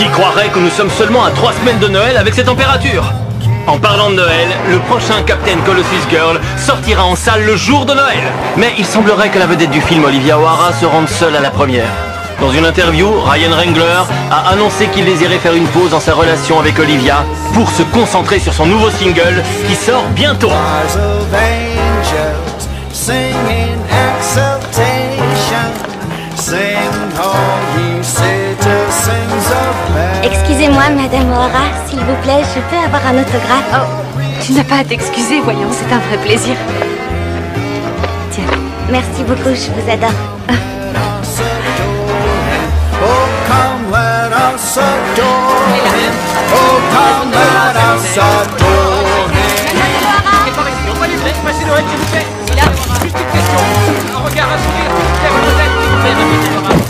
Qui croirait que nous sommes seulement à 3 semaines de Noël avec ces températures? En parlant de Noël, le prochain Captain Colossus Girl sortira en salle le jour de Noël. Mais il semblerait que la vedette du film, Olivia O'Hara, se rende seule à la première. Dans une interview, Ryan Wrangler a annoncé qu'il désirait faire une pause dans sa relation avec Olivia pour se concentrer sur son nouveau single qui sort bientôt. Excusez-moi, Madame O'Hara, s'il vous plaît, je peux avoir un autographe? Oh, tu n'as pas à t'excuser, voyons, c'est un vrai plaisir. Tiens. Merci beaucoup, je vous adore.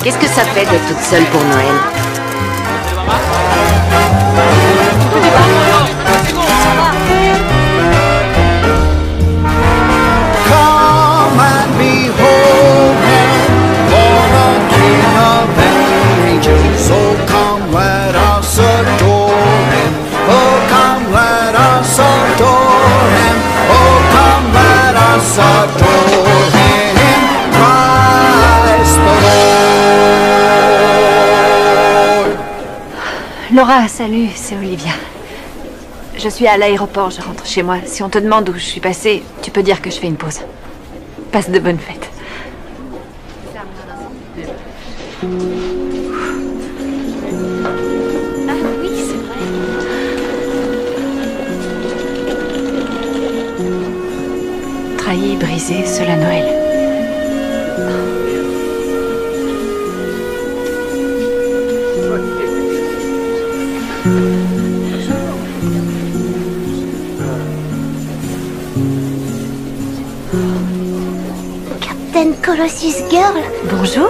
Qu'est-ce que ça fait d'être toute seule pour Noël? Come and behold him, born a King of angels. Oh, come, let us adore him. Oh, come, let us adore him. Oh, come, let us adore him. Christ the Lord. Laura, salut, c'est Olivia. Je suis à l'aéroport, je rentre chez moi. Si on te demande où je suis passée, tu peux dire que je fais une pause. Passe de bonnes fêtes. Ah oui, c'est vrai. Trahi, brisé, seul à Noël. Captain Colossus Girl. Bonjour.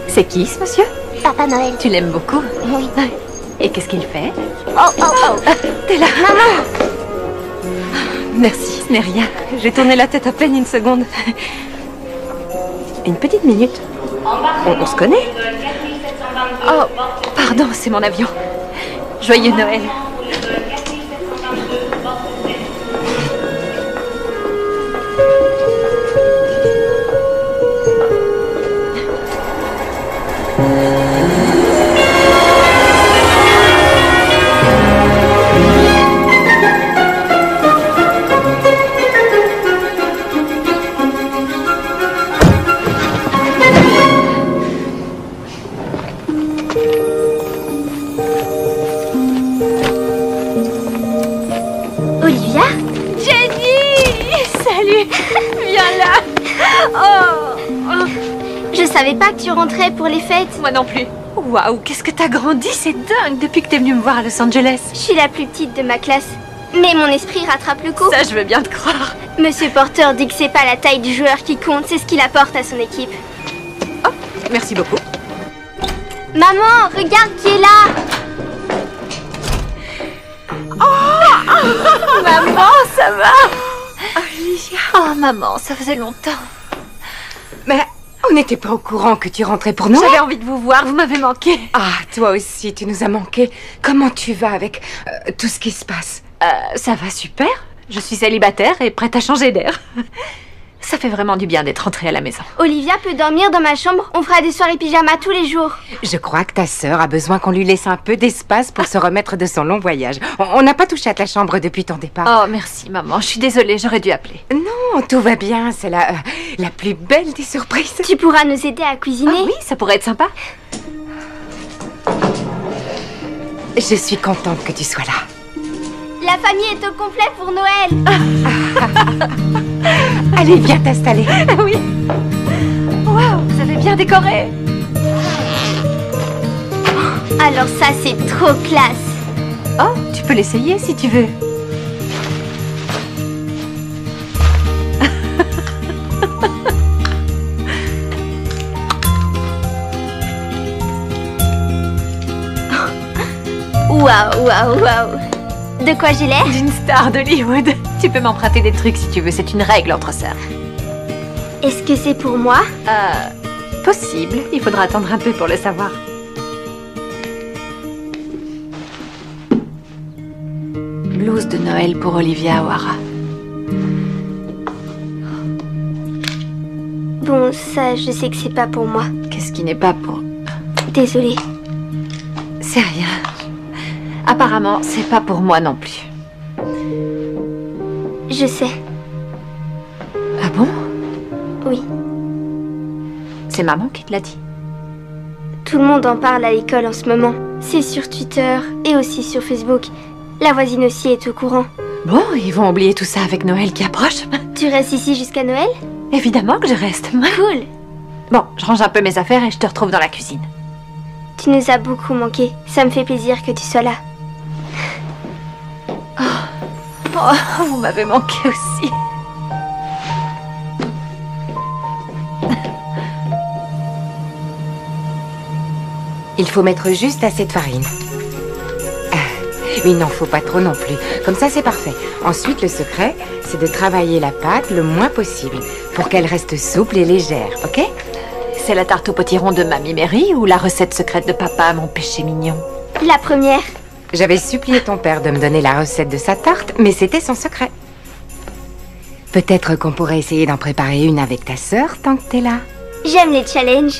C'est qui ce monsieur? Papa Noël. Tu l'aimes beaucoup? Oui. Et qu'est-ce qu'il fait? Oh, oh, oh. T'es là? Maman. Merci, ce n'est rien. J'ai tourné la tête à peine une seconde. Une petite minute. On se connaît? Oh, pardon, c'est mon avion. Joyeux Noël. Olivia? Jenny! Salut! Viens là! Oh! Je savais pas que tu rentrais pour les fêtes. Moi non plus. Waouh, qu'est-ce que t'as grandi, c'est dingue depuis que t'es venue me voir à Los Angeles. Je suis la plus petite de ma classe. Mais mon esprit rattrape le coup. Ça, je veux bien te croire. Monsieur Porter dit que c'est pas la taille du joueur qui compte, c'est ce qu'il apporte à son équipe. Oh, merci beaucoup. Maman, regarde qui est là. Maman, ça va? Olivia. Oh, maman, ça faisait longtemps. Mais on n'était pas au courant que tu rentrais pour Noël. J'avais envie de vous voir, vous m'avez manqué. Ah, toi aussi, tu nous as manqué. Comment tu vas avec tout ce qui se passe? Ça va super. Je suis célibataire et prête à changer d'air. Ça fait vraiment du bien d'être rentrée à la maison. Olivia peut dormir dans ma chambre. On fera des soirées pyjama tous les jours. Je crois que ta sœur a besoin qu'on lui laisse un peu d'espace pour se remettre de son long voyage. On n'a pas touché à ta chambre depuis ton départ. Oh, merci, maman. Je suis désolée, j'aurais dû appeler. Non, tout va bien. C'est la plus belle des surprises. Tu pourras nous aider à cuisiner. Ah oui, ça pourrait être sympa. Je suis contente que tu sois là. La famille est au complet pour Noël. Allez, viens t'installer. Oui. Waouh, vous avez bien décoré. Alors ça, c'est trop classe. Oh, tu peux l'essayer si tu veux. Waouh, waouh, waouh. De quoi j'ai l'air? D'une star d'Hollywood. Tu peux m'emprunter des trucs si tu veux, c'est une règle entre sœurs. Est-ce que c'est pour moi? Possible. Il faudra attendre un peu pour le savoir. Blouse de Noël pour Olivia O'Hara. Bon, ça, je sais que c'est pas pour moi. Qu'est-ce qui n'est pas pour... Désolée. C'est rien. Apparemment, c'est pas pour moi non plus. Je sais. Ah bon? Oui. C'est maman qui te l'a dit? Tout le monde en parle à l'école en ce moment. C'est sur Twitter et aussi sur Facebook. La voisine aussi est au courant. Bon, ils vont oublier tout ça avec Noël qui approche. Tu restes ici jusqu'à Noël? Évidemment que je reste. Cool. Bon, je range un peu mes affaires et je te retrouve dans la cuisine. Tu nous as beaucoup manqué. Ça me fait plaisir que tu sois là. Oh, vous m'avez manqué aussi. Il faut mettre juste assez de farine. Il n'en faut pas trop non plus. Comme ça, c'est parfait. Ensuite, le secret, c'est de travailler la pâte le moins possible pour qu'elle reste souple et légère, ok? C'est la tarte au potiron de Mamie Mary ou la recette secrète de papa, mon péché mignon? La première. J'avais supplié ton père de me donner la recette de sa tarte, mais c'était son secret. Peut-être qu'on pourrait essayer d'en préparer une avec ta sœur tant que t'es là. J'aime les challenges.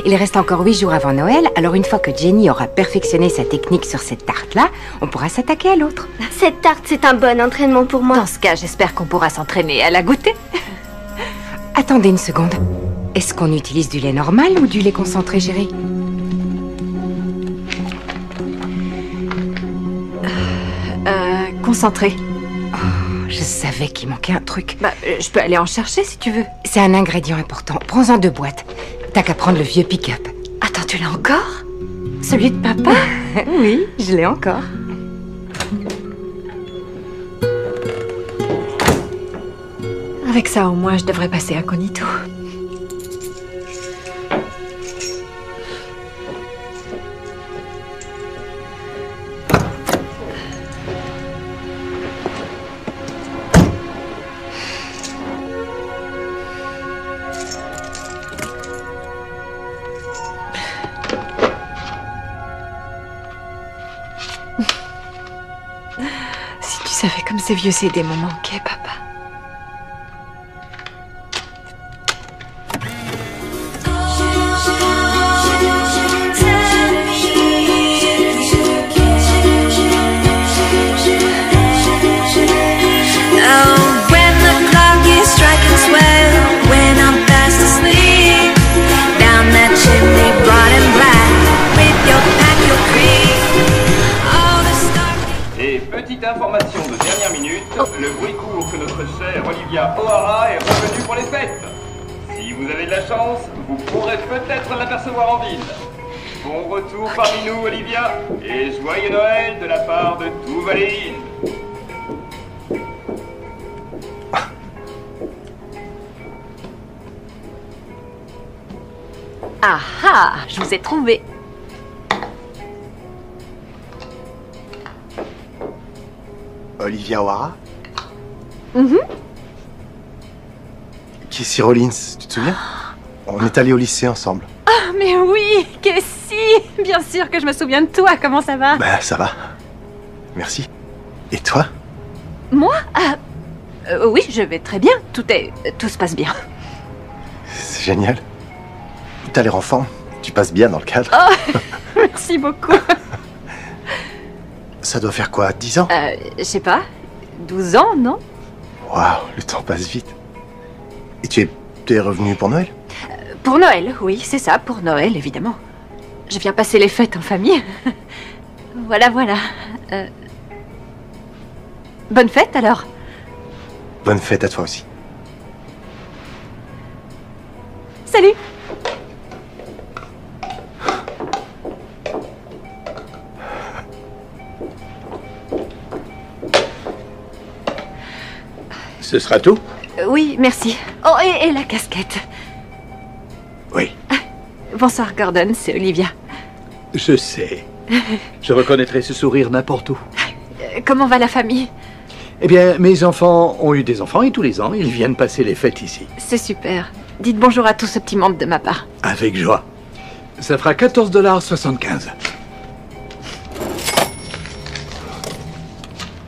Il reste encore 8 jours avant Noël, alors une fois que Jenny aura perfectionné sa technique sur cette tarte-là, on pourra s'attaquer à l'autre. Cette tarte, c'est un bon entraînement pour moi. Dans ce cas, j'espère qu'on pourra s'entraîner à la goûter. Attendez une seconde. Est-ce qu'on utilise du lait normal ou du lait concentré, chérie? Concentré. Oh, je savais qu'il manquait un truc. Bah, je peux aller en chercher si tu veux. C'est un ingrédient important. Prends-en 2 boîtes. T'as qu'à prendre le vieux pick-up. Attends, tu l'as encore? Celui de papa? Oui, je l'ai encore. Avec ça, au moins, je devrais passer incognito. Si tu savais comme ces vieux CD m'ont manqué, papa. Information de dernière minute, le bruit court que notre chère Olivia O'Hara est revenue pour les fêtes. Si vous avez de la chance, vous pourrez peut-être l'apercevoir en ville. Bon retour parmi nous, Olivia, et joyeux Noël de la part de tout Valéine. Ah ah, je vous ai trouvé. Olivia O'Hara? Mhm. Casey Rollins, tu te souviens? On est allés au lycée ensemble. Ah, mais oui, Casey. Bien sûr que je me souviens de toi. Comment ça va? Ben, ça va. Merci. Et toi? Moi? Oui, je vais très bien. Tout se passe bien. C'est génial. T'as l'air en forme. Tu passes bien dans le cadre. Oh, merci beaucoup. Ça doit faire quoi, 10 ans? Je sais pas. 12 ans, non? Waouh, le temps passe vite. Et tu es revenu pour Noël? Pour Noël, oui, c'est ça, pour Noël, évidemment. Je viens passer les fêtes en famille. Voilà. Bonne fête, alors. Bonne fête à toi aussi. Salut. Ce sera tout? Oui, merci. Oh, et la casquette. Oui. Bonsoir, Gordon, c'est Olivia. Je sais. Je reconnaîtrai ce sourire n'importe où. Comment va la famille? Eh bien, mes enfants ont eu des enfants et tous les ans, ils viennent passer les fêtes ici. C'est super. Dites bonjour à tout ce petit monde de ma part. Avec joie. Ça fera 14,75 $.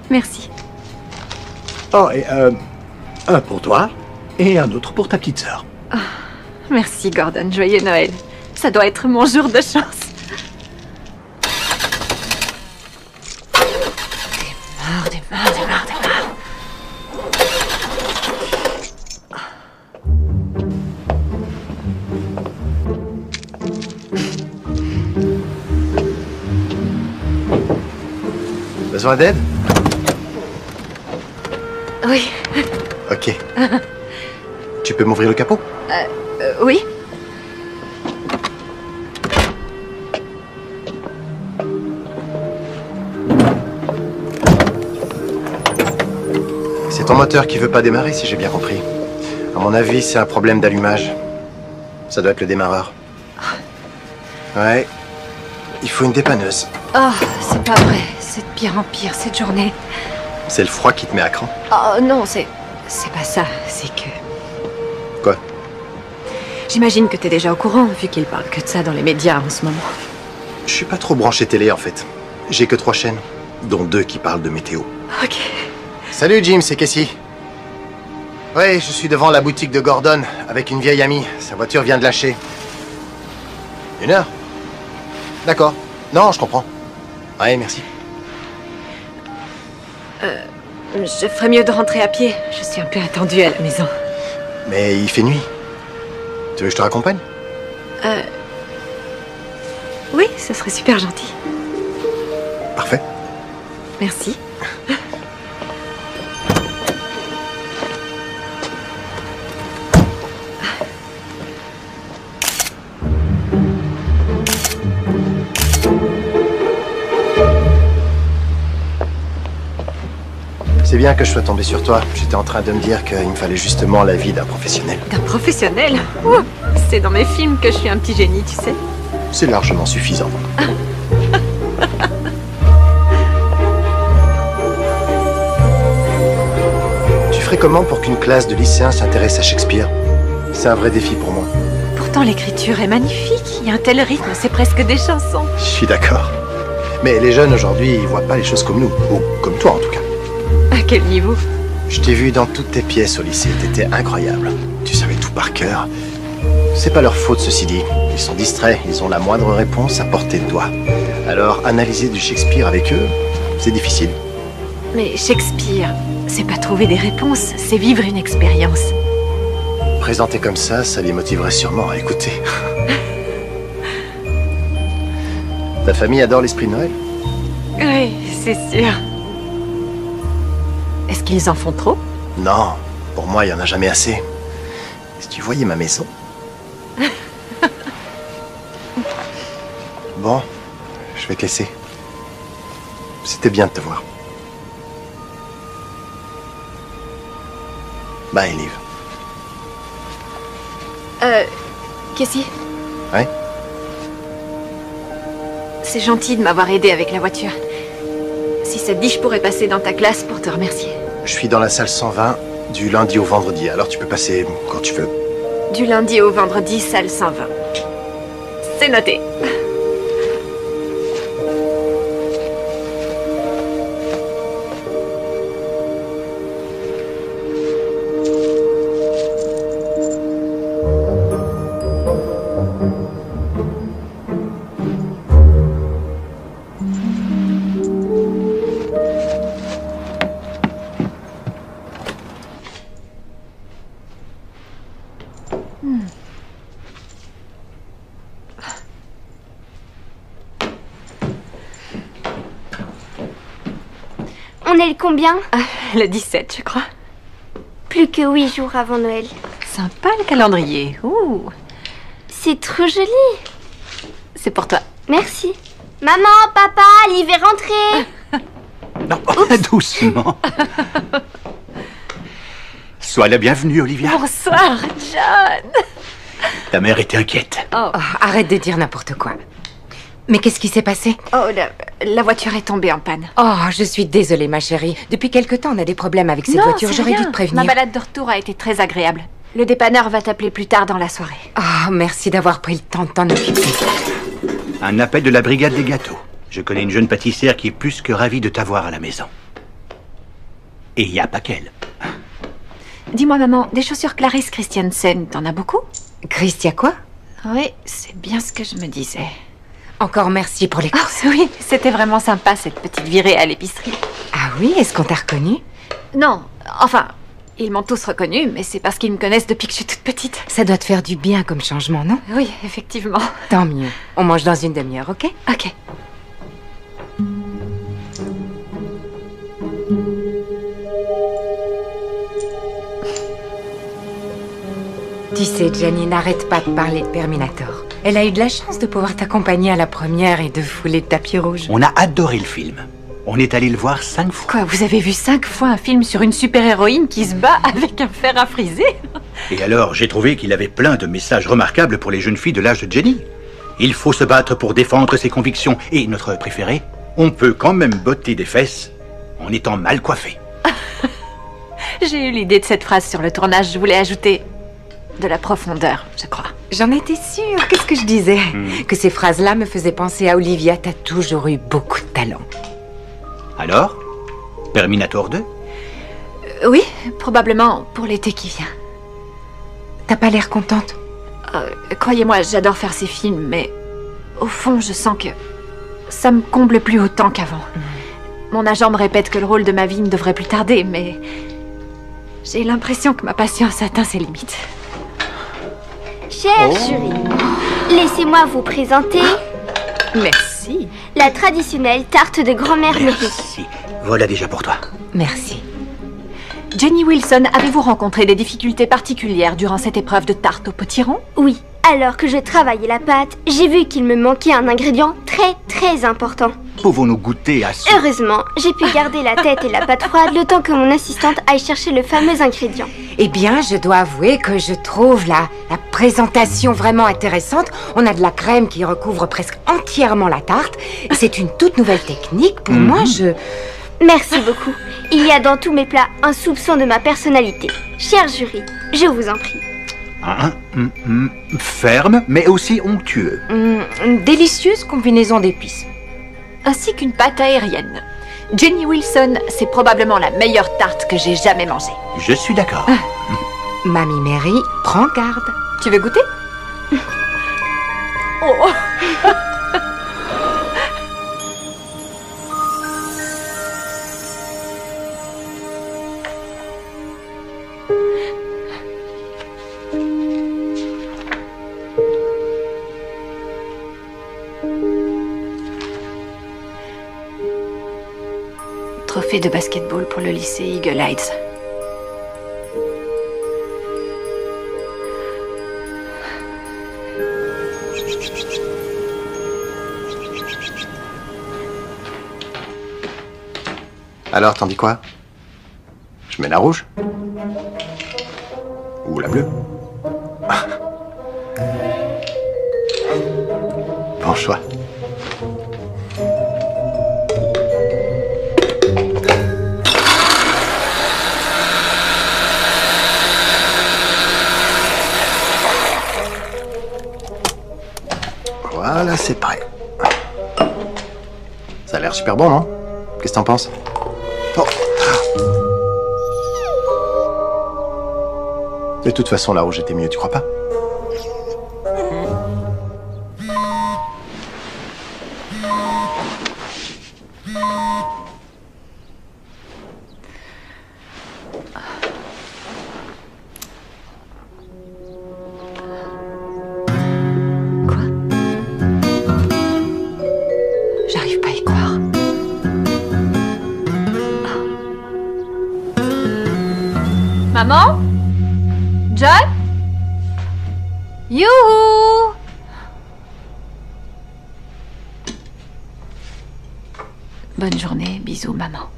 Merci. Oh, et un pour toi et un autre pour ta petite sœur. Oh, merci Gordon, joyeux Noël. Ça doit être mon jour de chance. Démarre. Besoin d'aide? Oui. Ok. Tu peux m'ouvrir le capot? Oui. C'est ton moteur qui veut pas démarrer, si j'ai bien compris. À mon avis, c'est un problème d'allumage. Ça doit être le démarreur. Ouais. Il faut une dépanneuse. Oh, c'est pas vrai. C'est de pire en pire cette journée. C'est le froid qui te met à cran. Oh non, c'est pas ça. C'est que... Quoi? J'imagine que t'es déjà au courant, vu qu'il parle que de ça dans les médias en ce moment. Je suis pas trop branché télé, en fait. J'ai que 3 chaînes, dont 2 qui parlent de météo. Ok. Salut Jim, c'est Cassie. Ouais, je suis devant la boutique de Gordon, avec une vieille amie. Sa voiture vient de lâcher. 1 heure? D'accord. Non, je comprends. Ouais, merci. Je ferais mieux de rentrer à pied. Je suis un peu attendue à la maison. Mais il fait nuit. Tu veux que je te raccompagne? Oui, ça serait super gentil. Parfait. Merci. C'est bien que je sois tombé sur toi. J'étais en train de me dire qu'il me fallait justement l'avis d'un professionnel. D'un professionnel? Ouh, c'est dans mes films que je suis un petit génie, tu sais. C'est largement suffisant. Tu ferais comment pour qu'une classe de lycéens s'intéresse à Shakespeare? C'est un vrai défi pour moi. Pourtant, l'écriture est magnifique. Il y a un tel rythme, c'est presque des chansons. Je suis d'accord. Mais les jeunes aujourd'hui, ils voient pas les choses comme nous. Ou comme toi en tout cas. À quel niveau? Je t'ai vu dans toutes tes pièces au lycée, t'étais incroyable. Tu savais tout par cœur. C'est pas leur faute, ceci dit. Ils sont distraits, ils ont la moindre réponse à portée de doigt. Alors, analyser du Shakespeare avec eux, c'est difficile. Mais Shakespeare, c'est pas trouver des réponses, c'est vivre une expérience. Présenté comme ça les motiverait sûrement à écouter. Ta famille adore l'esprit de Noël? Oui, c'est sûr. Est-ce qu'ils en font trop? Non, pour moi, il y en a jamais assez. Si tu voyais ma maison... Bon, je vais te laisser. C'était bien de te voir. Bye, Liv. Cassie? Ouais? C'est gentil de m'avoir aidé avec la voiture. Si ça te dit, je pourrais passer dans ta classe pour te remercier. Je suis dans la salle 120 du lundi au vendredi, alors tu peux passer quand tu veux. Du lundi au vendredi, salle 120. C'est noté. On est le combien? Le 17, je crois. Plus que 8 jours avant Noël. Sympa le calendrier. Ouh. C'est trop joli. C'est pour toi. Merci. Maman, papa, Liv est rentrée. Non, doucement. Sois la bienvenue, Olivia. Bonsoir, John. Ta mère était inquiète. Oh. Oh, arrête de dire n'importe quoi. Mais qu'est-ce qui s'est passé? Oh, la voiture est tombée en panne. Oh, je suis désolée, ma chérie. Depuis quelque temps, on a des problèmes avec cette voiture. J'aurais dû te prévenir. Ma balade de retour a été très agréable. Le dépanneur va t'appeler plus tard dans la soirée. Oh, merci d'avoir pris le temps de t'en occuper. Un appel de la brigade des gâteaux. Je connais une jeune pâtissière qui est plus que ravie de t'avoir à la maison. Et il n'y a pas qu'elle. Dis-moi, maman, des chaussures Clarisse Christiansen, t'en as beaucoup? Christia quoi? Oui, c'est bien ce que je me disais. Encore merci pour les courses. Oh, oui, c'était vraiment sympa cette petite virée à l'épicerie. Ah oui, est-ce qu'on t'a reconnu? Non, enfin, ils m'ont tous reconnue, mais c'est parce qu'ils me connaissent depuis que je suis toute petite. Ça doit te faire du bien comme changement, non? Oui, effectivement. Tant mieux. On mange dans une demi-heure, ok? Ok. Tu sais, Jenny n'arrête pas de parler de Terminator. Elle a eu de la chance de pouvoir t'accompagner à la première et de fouler le tapis rouge. On a adoré le film. On est allé le voir 5 fois. Quoi, vous avez vu 5 fois un film sur une super-héroïne qui se bat avec un fer à friser? Et alors, j'ai trouvé qu'il avait plein de messages remarquables pour les jeunes filles de l'âge de Jenny. Il faut se battre pour défendre ses convictions. Et notre préféré, on peut quand même botter des fesses en étant mal coiffé. J'ai eu l'idée de cette phrase sur le tournage. Je voulais ajouter de la profondeur, je crois. J'en étais sûre. Qu'est-ce que je disais? Que ces phrases-là me faisaient penser à Olivia. T'as toujours eu beaucoup de talent. Alors, Terminator 2? Oui, probablement pour l'été qui vient. T'as pas l'air contente? Croyez-moi, j'adore faire ces films, mais au fond, je sens que ça me comble plus autant qu'avant. Mon agent me répète que le rôle de ma vie ne devrait plus tarder, mais j'ai l'impression que ma patience atteint ses limites. Cher jury, laissez-moi vous présenter Merci. la traditionnelle tarte de grand-mère Mary. Merci. Voilà déjà pour toi. Merci. Jenny Wilson, avez-vous rencontré des difficultés particulières durant cette épreuve de tarte au potiron? Oui, alors que je travaillais la pâte, j'ai vu qu'il me manquait un ingrédient très important. Pouvons-nous goûter à ce... Heureusement, j'ai pu garder la tête et la pâte froide le temps que mon assistante aille chercher le fameux ingrédient. Eh bien, je dois avouer que je trouve la présentation vraiment intéressante. On a de la crème qui recouvre presque entièrement la tarte. C'est une toute nouvelle technique. Pour moi, Merci beaucoup. Il y a dans tous mes plats un soupçon de ma personnalité. Cher jury, je vous en prie. Ferme, mais aussi onctueux. Une délicieuse combinaison d'épices. Ainsi qu'une pâte aérienne. Jenny Wilson, c'est probablement la meilleure tarte que j'ai jamais mangée. Je suis d'accord. Mamie Mary, prends garde. Tu veux goûter? Oh. Trophée de basketball pour le lycée Eagle Heights. Alors, t'en dis quoi? Je mets la rouge? Ou la bleue? Bon choix. Voilà, c'est prêt. Ça a l'air super bon, non? Qu'est-ce que t'en penses? Oh. De toute façon, la rouge était mieux, tu crois pas? J'arrive pas à y croire. Maman? John? Youhou! Bonne journée, bisous maman.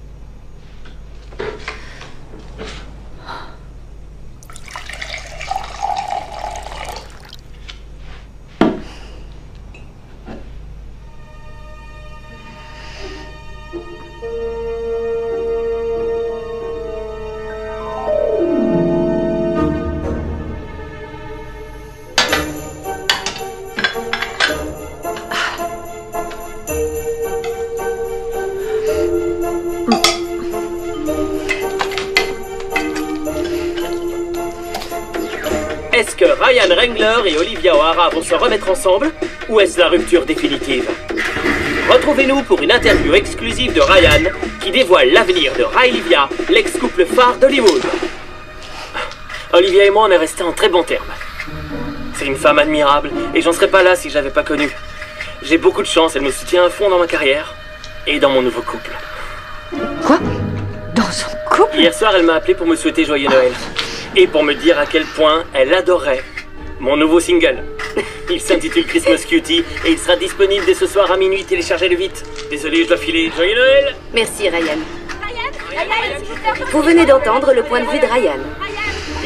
Est-ce que Ryan Wrangler et Olivia O'Hara vont se remettre ensemble, ou est-ce la rupture définitive? Retrouvez-nous pour une interview exclusive de Ryan qui dévoile l'avenir de Olivia, l'ex-couple phare d'Hollywood. Olivia et moi, on est restés en très bons termes. C'est une femme admirable, et j'en serais pas là si je l'avais pas connue. J'ai beaucoup de chance, elle me soutient à fond dans ma carrière et dans mon nouveau couple. Quoi? Dans son couple? Hier soir, elle m'a appelé pour me souhaiter joyeux Noël. Et pour me dire à quel point elle adorait mon nouveau single. Il s'intitule Christmas Cutie et il sera disponible dès ce soir à minuit. Téléchargez-le vite. Désolé, je dois filer. Joyeux Noël! Merci, Ryan. Vous venez d'entendre le point de vue de Ryan.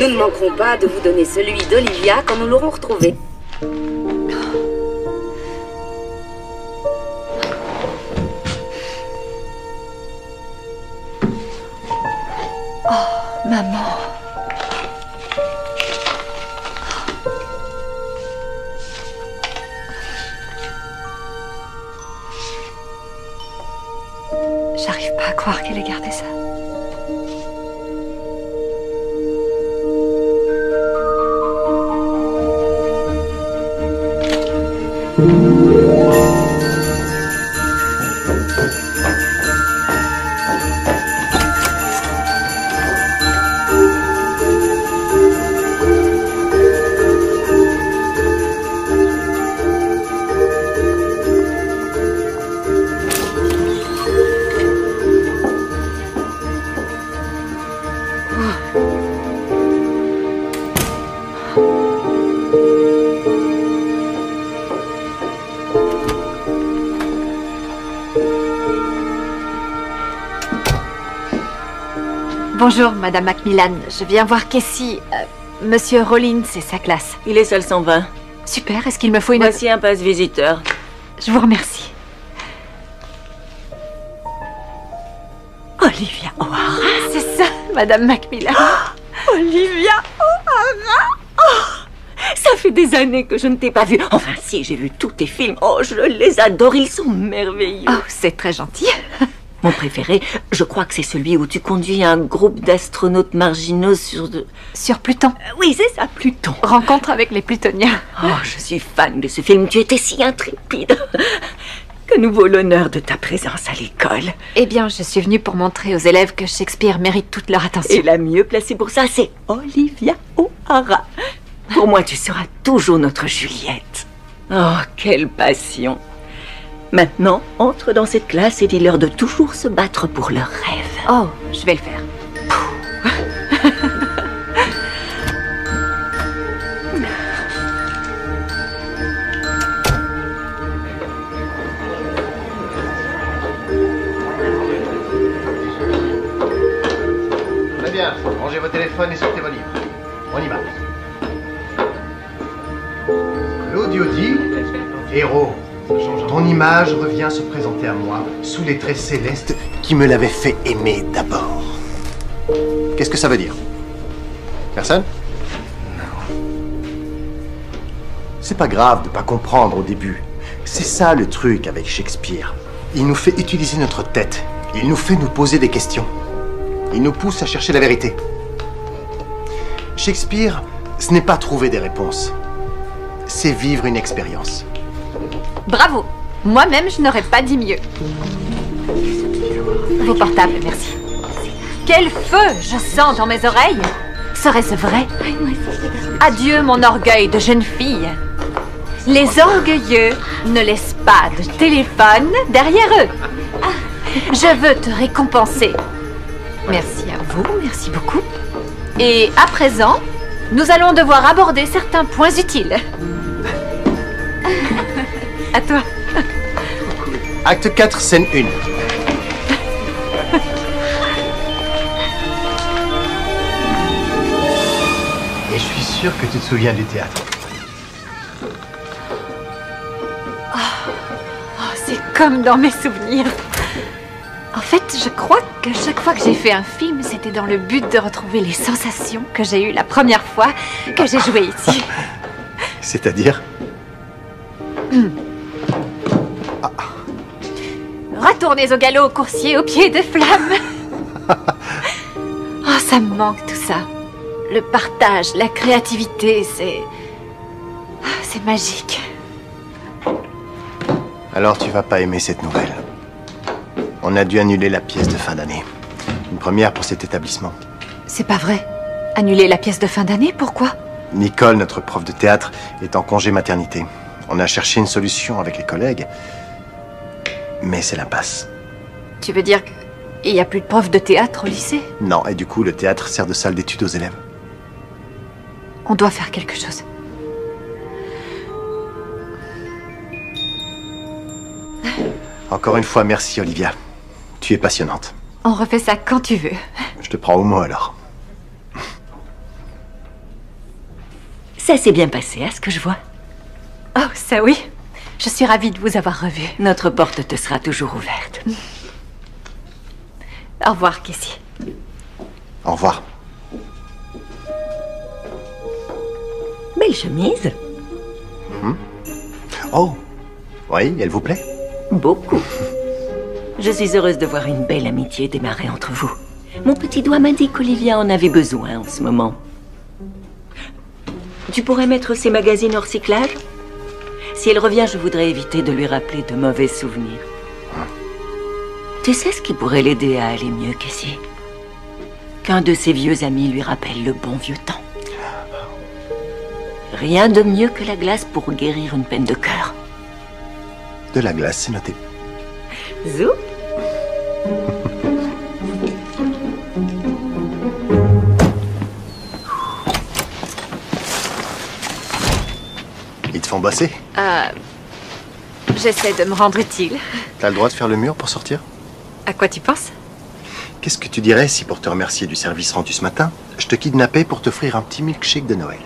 Nous ne manquerons pas de vous donner celui d'Olivia quand nous l'aurons retrouvé. Oh, maman. J'arrive pas à croire qu'elle ait gardé ça. Bonjour, Madame Macmillan. Je viens voir Casey. Monsieur Rollins et sa classe. Il est seul 120. Super, est-ce qu'il me faut une... Voici un passe visiteur. Je vous remercie. Olivia O'Hara. C'est ça, Madame Macmillan. Olivia O'Hara. Oh, ça fait des années que je ne t'ai pas vue. Enfin, si, j'ai vu tous tes films. Oh, je les adore, ils sont merveilleux. Oh, c'est très gentil. Mon préféré, je crois que c'est celui où tu conduis un groupe d'astronautes marginaux Sur Pluton. Oui, c'est ça, Pluton. Rencontre avec les Plutoniens. Oh, je suis fan de ce film. Tu étais si intrépide. Que nous vaut l'honneur de ta présence à l'école. Eh bien, je suis venue pour montrer aux élèves que Shakespeare mérite toute leur attention. Et la mieux placée pour ça, c'est Olivia O'Hara. Pour moi, tu seras toujours notre Juliette. Oh, quelle passion. Maintenant, entre dans cette classe et dis-leur de toujours se battre pour leurs rêves. Oh, je vais le faire. Très bien, rangez vos téléphones et sortez vos livres. On y va. Claudio dit, héros. Ton image revient se présenter à moi sous les traits célestes qui me l'avaient fait aimer d'abord. Qu'est-ce que ça veut dire? Personne? Non. C'est pas grave de pas comprendre au début. C'est ça le truc avec Shakespeare. Il nous fait utiliser notre tête. Il nous fait nous poser des questions. Il nous pousse à chercher la vérité. Shakespeare, ce n'est pas trouver des réponses. C'est vivre une expérience. Bravo. Moi-même, je n'aurais pas dit mieux. Vos portables, merci. Quel feu je sens dans mes oreilles. Serait-ce vrai? Adieu, mon orgueil de jeune fille. Les orgueilleux ne laissent pas de téléphone derrière eux. Je veux te récompenser. Merci à vous, merci beaucoup. Et à présent, nous allons devoir aborder certains points utiles. À toi. Acte 4, scène 1. Et je suis sûr que tu te souviens du théâtre. C'est comme dans mes souvenirs. En fait, je crois que chaque fois que j'ai fait un film, c'était dans le but de retrouver les sensations que j'ai eues la première fois que j'ai joué ici. C'est-à-dire? Retournez au galop, coursier au pied de flamme. Oh, ça me manque tout ça. Le partage, la créativité, c'est magique. Alors tu vas pas aimer cette nouvelle. On a dû annuler la pièce de fin d'année. Une première pour cet établissement. C'est pas vrai. Annuler la pièce de fin d'année, pourquoi? Nicole, notre prof de théâtre, est en congé maternité. On a cherché une solution avec les collègues, mais c'est l'impasse. Tu veux dire qu'il n'y a plus de prof de théâtre au lycée? Non, et du coup, le théâtre sert de salle d'études aux élèves. On doit faire quelque chose. Encore une fois, merci Olivia. Tu es passionnante. On refait ça quand tu veux. Je te prends au mot alors. Ça s'est bien passé, à ce que je vois. Oh, ça oui. Je suis ravie de vous avoir revu. Notre porte te sera toujours ouverte. Au revoir, Cassie. Au revoir. Belle chemise. Oh, oui, elle vous plaît? Beaucoup. Je suis heureuse de voir une belle amitié démarrer entre vous. Mon petit doigt m'a dit qu'Olivia en avait besoin en ce moment. Tu pourrais mettre ces magazines hors cyclage? Si elle revient, je voudrais éviter de lui rappeler de mauvais souvenirs. Tu sais ce qui pourrait l'aider à aller mieux, Cassie? Qu'un de ses vieux amis lui rappelle le bon vieux temps. Rien de mieux que la glace pour guérir une peine de cœur. De la glace, c'est noté. Zou. Ils te font bosser? J'essaie de me rendre utile. T'as le droit de faire le mur pour sortir? À quoi tu penses? Qu'est-ce que tu dirais si, pour te remercier du service rendu ce matin, je te kidnappais pour t'offrir un petit milkshake de Noël?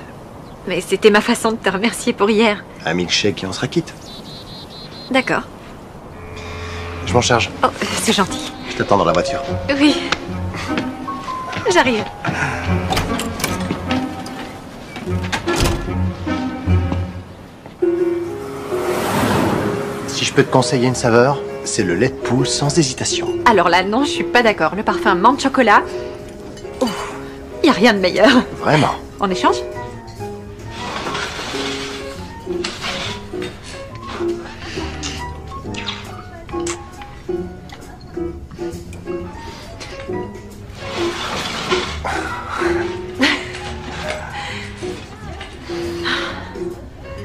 Mais c'était ma façon de te remercier pour hier. Un milkshake et on sera quitte. D'accord. Je m'en charge. Oh, c'est gentil. Je t'attends dans la voiture. Oui. J'arrive. Si je peux te conseiller une saveur, c'est le lait de poule sans hésitation. Alors là, non, je suis pas d'accord. Le parfum menthe chocolat. Oh, y a rien de meilleur. Vraiment? En échange?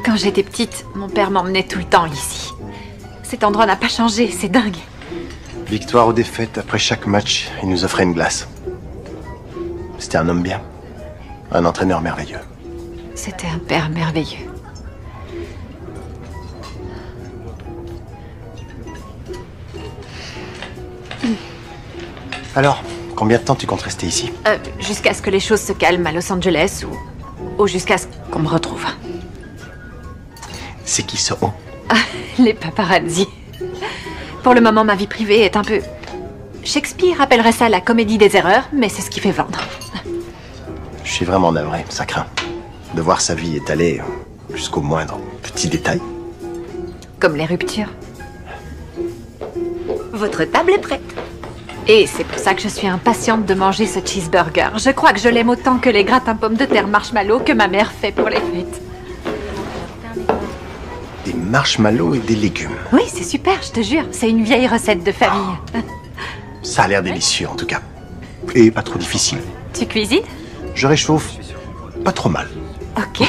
Quand j'étais petite, mon père m'emmenait tout le temps ici. Cet endroit n'a pas changé, c'est dingue. Victoire ou défaite, après chaque match, il nous offrait une glace. C'était un homme bien. Un entraîneur merveilleux. C'était un père merveilleux. Alors, combien de temps tu comptes rester ici? Jusqu'à ce que les choses se calment à Los Angeles ou jusqu'à ce qu'on me retrouve. C'est qui ce haut? Les paparazzi. Pour le moment, ma vie privée est un peu... Shakespeare appellerait ça la comédie des erreurs, mais c'est ce qui fait vendre. Je suis vraiment navré, ça craint. De voir sa vie étalée jusqu'au moindre petit détail. Comme les ruptures. Votre table est prête. Et c'est pour ça que je suis impatiente de manger ce cheeseburger. Je crois que je l'aime autant que les gratins pommes de terre marshmallow que ma mère fait pour les fêtes. Des marshmallows et des légumes. Oui, c'est super, je te jure. C'est une vieille recette de famille. Ça a l'air délicieux en tout cas. Et pas trop difficile. Tu cuisines? Je réchauffe pas trop mal. Ok.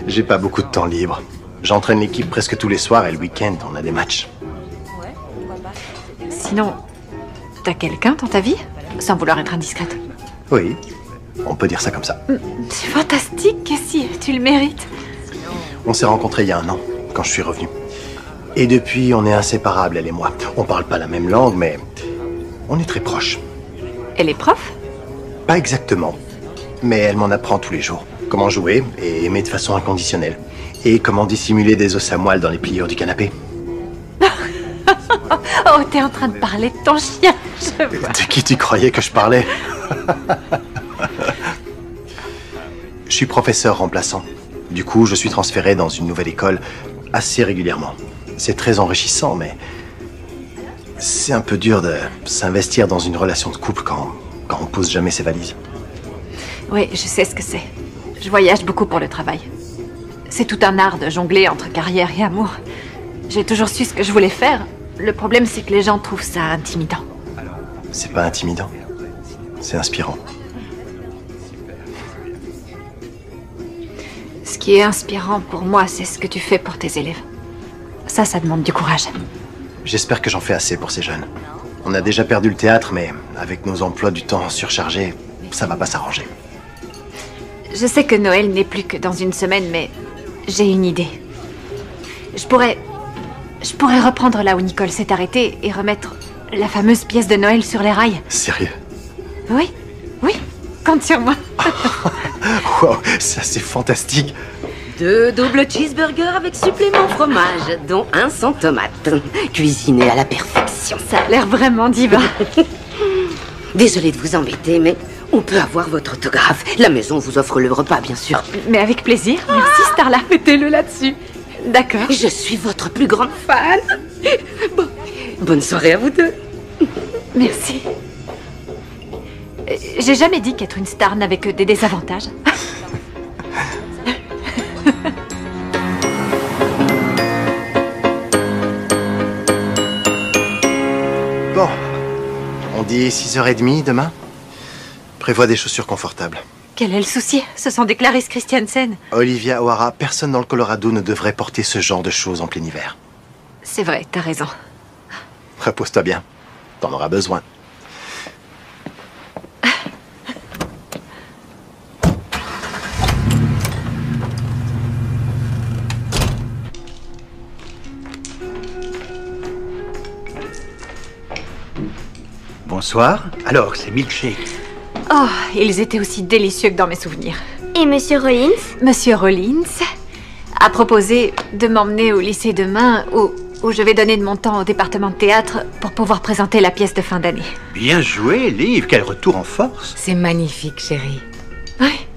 J'ai pas beaucoup de temps libre. J'entraîne l'équipe presque tous les soirs et le week-end, on a des matchs. Sinon, t'as quelqu'un dans ta vie? Sans vouloir être indiscrète. Oui, on peut dire ça comme ça. C'est fantastique, Cassie, tu le mérites. On s'est rencontrés il y a 1 an, quand je suis revenu. Et depuis, on est inséparables, elle et moi. On parle pas la même langue, mais on est très proches. Elle est prof? Pas exactement, mais elle m'en apprend tous les jours. Comment jouer et aimer de façon inconditionnelle. Et comment dissimuler des os à moelle dans les pliures du canapé. Oh, t'es en train de parler de ton chien, je vois. De qui tu croyais que je parlais? Je suis professeur remplaçant. Du coup, je suis transféré dans une nouvelle école assez régulièrement. C'est très enrichissant, mais c'est un peu dur de s'investir dans une relation de couple quand on pose jamais ses valises. Oui, je sais ce que c'est. Je voyage beaucoup pour le travail. C'est tout un art de jongler entre carrière et amour. J'ai toujours su ce que je voulais faire. Le problème, c'est que les gens trouvent ça intimidant. C'est pas intimidant. C'est inspirant. Ce qui est inspirant pour moi, c'est ce que tu fais pour tes élèves. Ça demande du courage. J'espère que j'en fais assez pour ces jeunes. On a déjà perdu le théâtre, mais avec nos emplois du temps surchargés, ça va pas s'arranger. Je sais que Noël n'est plus que dans une semaine, mais j'ai une idée. Je pourrais reprendre là où Nicole s'est arrêtée et remettre la fameuse pièce de Noël sur les rails. Sérieux? Oui, compte sur moi. Wow, ça c'est fantastique. 2 doubles cheeseburgers avec supplément fromage, dont un sans tomate. Cuisiné à la perfection. Ça a l'air vraiment divin. Désolée de vous embêter, mais on peut avoir votre autographe. La maison vous offre le repas, bien sûr. Mais avec plaisir. Merci, Starla. Mettez-le là-dessus. D'accord. Je suis votre plus grande fan. Bon, bonne soirée à vous deux. Merci. J'ai jamais dit qu'être une star n'avait que des désavantages. Bon, on dit 6h30 demain. Prévois des chaussures confortables. Quel est le souci? Ce sont des Clarice Christiansen. Olivia O'Hara, personne dans le Colorado ne devrait porter ce genre de choses en plein hiver. C'est vrai, t'as raison. Repose-toi bien. T'en auras besoin. Bonsoir. Alors, c'est milkshake. Oh, ils étaient aussi délicieux que dans mes souvenirs. Et Monsieur Rollins? Monsieur Rollins a proposé de m'emmener au lycée demain, où je vais donner de mon temps au département de théâtre pour pouvoir présenter la pièce de fin d'année. Bien joué, Liv. Quel retour en force. C'est magnifique, chérie. Oui.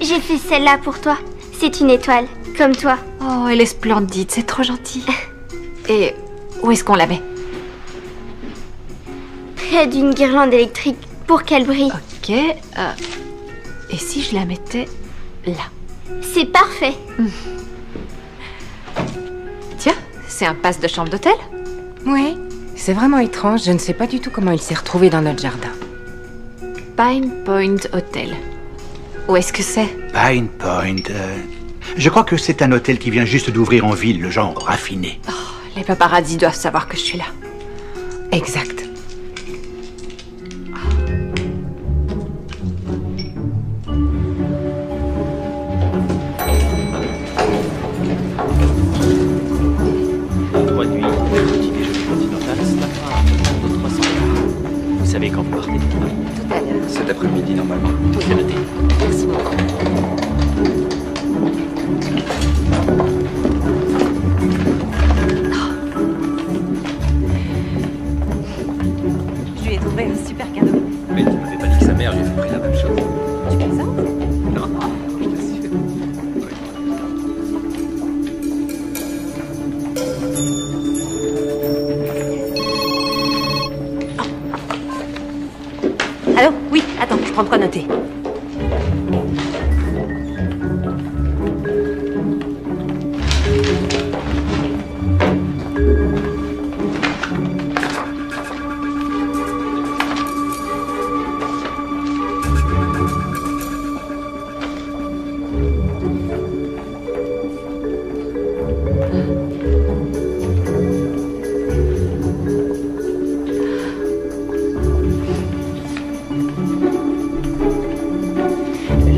J'ai fait celle-là pour toi. C'est une étoile, comme toi. Oh, elle est splendide, c'est trop gentil. Et où est-ce qu'on la met? Près d'une guirlande électrique pour qu'elle brille. Ok. Et si je la mettais là? C'est parfait. Tiens, c'est un passe de chambre d'hôtel? Oui, c'est vraiment étrange. Je ne sais pas du tout comment il s'est retrouvé dans notre jardin. Pine Point Hotel. Où est-ce que c'est? Pine Point. Je crois que c'est un hôtel qui vient juste d'ouvrir en ville, le genre raffiné. Oh, les paparazzis doivent savoir que je suis là. Exact. Vous savez quand vous partez? Tout à l'heure. Cet après-midi, normalement. C'est noté. Merci beaucoup. Je lui ai trouvé un super cadeau. Mais tu m'avais pas dit que sa mère lui avait pris la même chose. Tu plaisantes? Non, je t'assure. Allô? Oui, attends, je prends de quoi noter.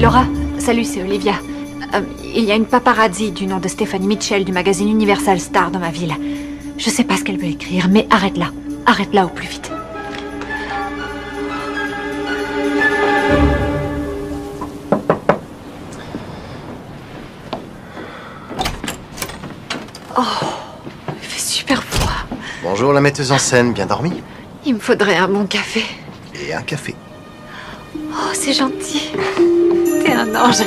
Laura, salut, c'est Olivia. Il y a une paparazzi du nom de Stephanie Mitchell du magazine Universal Star dans ma ville. Je sais pas ce qu'elle veut écrire, mais arrête-la. Arrête-la au plus vite. Oh, il fait super froid. Bonjour la metteuse en scène, bien dormi? Il me faudrait un bon café. Et un café. Oh, c'est gentil. T'es un ange.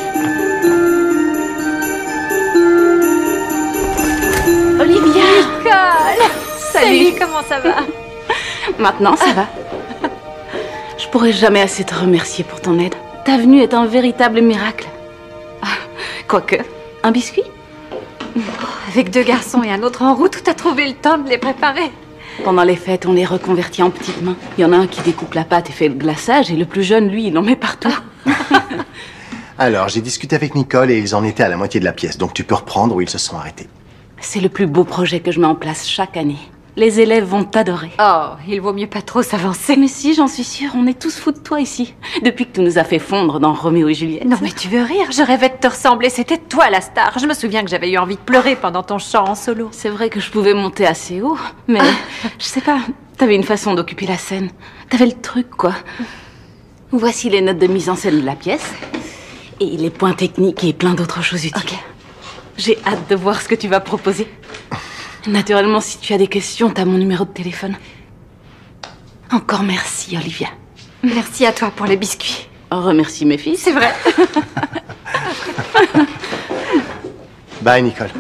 Olivia! Nicole! Salut, comment ça va? Maintenant, ça va. Je pourrais jamais assez te remercier pour ton aide. Ta venue est un véritable miracle. Quoique, un biscuit? Avec 2 garçons et un autre en route, t'as trouvé le temps de les préparer? Pendant les fêtes, on les reconvertit en petites mains. Il y en a un qui découpe la pâte et fait le glaçage, et le plus jeune, lui, il en met partout. Alors, j'ai discuté avec Nicole et ils en étaient à la moitié de la pièce, donc tu peux reprendre où ils se sont arrêtés. C'est le plus beau projet que je mets en place chaque année. Les élèves vont t'adorer. Oh, il vaut mieux pas trop s'avancer. Mais si, j'en suis sûre, on est tous fous de toi ici. Depuis que tu nous as fait fondre dans Roméo et Juliette. Non mais tu veux rire, je rêvais de te ressembler, c'était toi la star. Je me souviens que j'avais eu envie de pleurer pendant ton chant en solo. C'est vrai que je pouvais monter assez haut, mais je sais pas, t'avais une façon d'occuper la scène. T'avais le truc, quoi. Voici les notes de mise en scène de la pièce. Et les points techniques et plein d'autres choses utiles. Okay. J'ai hâte de voir ce que tu vas proposer. Naturellement, si tu as des questions, t'as mon numéro de téléphone. Encore merci, Olivia. Merci à toi pour les biscuits. Remercie mes filles. C'est vrai. Bye, Nicole.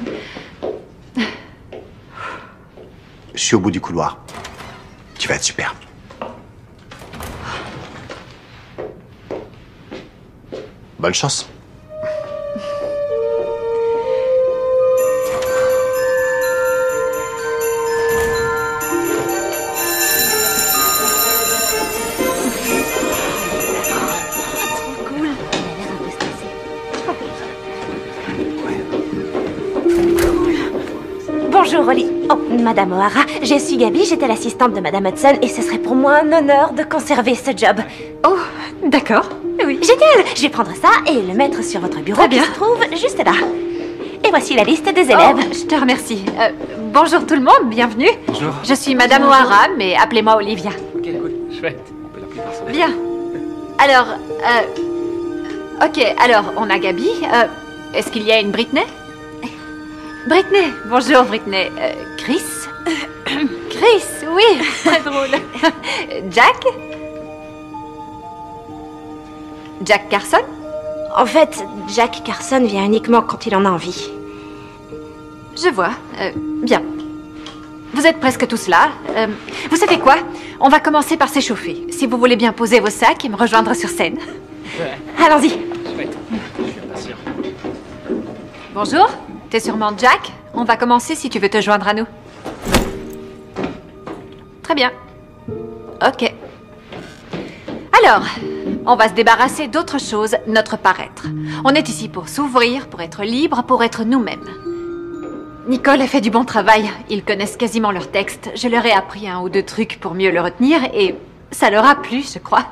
Je suis au bout du couloir. Tu vas être super. Bonne chance. Bonjour, Oli. Oh, Madame O'Hara, je suis Gabi, j'étais l'assistante de Madame Hudson et ce serait pour moi un honneur de conserver ce job. Oh, d'accord. Oui. Génial. Je vais prendre ça et le mettre sur votre bureau qui se trouve juste là. Et voici la liste des élèves. Oh, je te remercie. Bonjour tout le monde, bienvenue. Bonjour. Je suis Madame O'Hara, mais appelez-moi Olivia. Ok, cool. Chouette. On peut l'appeler par ça. Bien. Alors, ok, alors, on a Gabi. Est-ce qu'il y a une Britney? Britney. Bonjour, Britney. Chris? Chris, oui. Très drôle. Jack? Jack Carson? En fait, Jack Carson vient uniquement quand il en a envie. Je vois. Bien. Vous êtes presque tous là. Vous savez quoi? On va commencer par s'échauffer. Si vous voulez bien poser vos sacs et me rejoindre sur scène. Ouais. Allons-y. Chouette. Je suis impatient. Bonjour. T'es sûrement Jack? On va commencer si tu veux te joindre à nous. Très bien. Ok. Alors, on va se débarrasser d'autre chose, notre paraître. On est ici pour s'ouvrir, pour être libre, pour être nous-mêmes. Nicole a fait du bon travail. Ils connaissent quasiment leur texte. Je leur ai appris 1 ou 2 trucs pour mieux le retenir et ça leur a plu, je crois.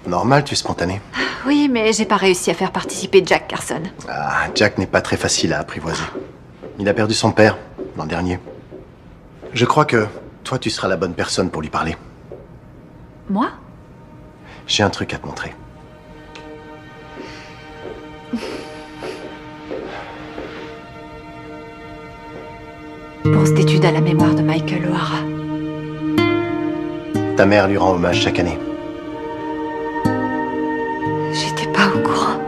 Normal, tu es spontané. Oui, mais j'ai pas réussi à faire participer Jack Carson. Ah, Jack n'est pas très facile à apprivoiser. Il a perdu son père l'an dernier. Je crois que toi, tu seras la bonne personne pour lui parler. Moi? J'ai un truc à te montrer. Bourse d'études à la mémoire de Michael O'Hara. Ta mère lui rend hommage chaque année. J'étais pas au courant.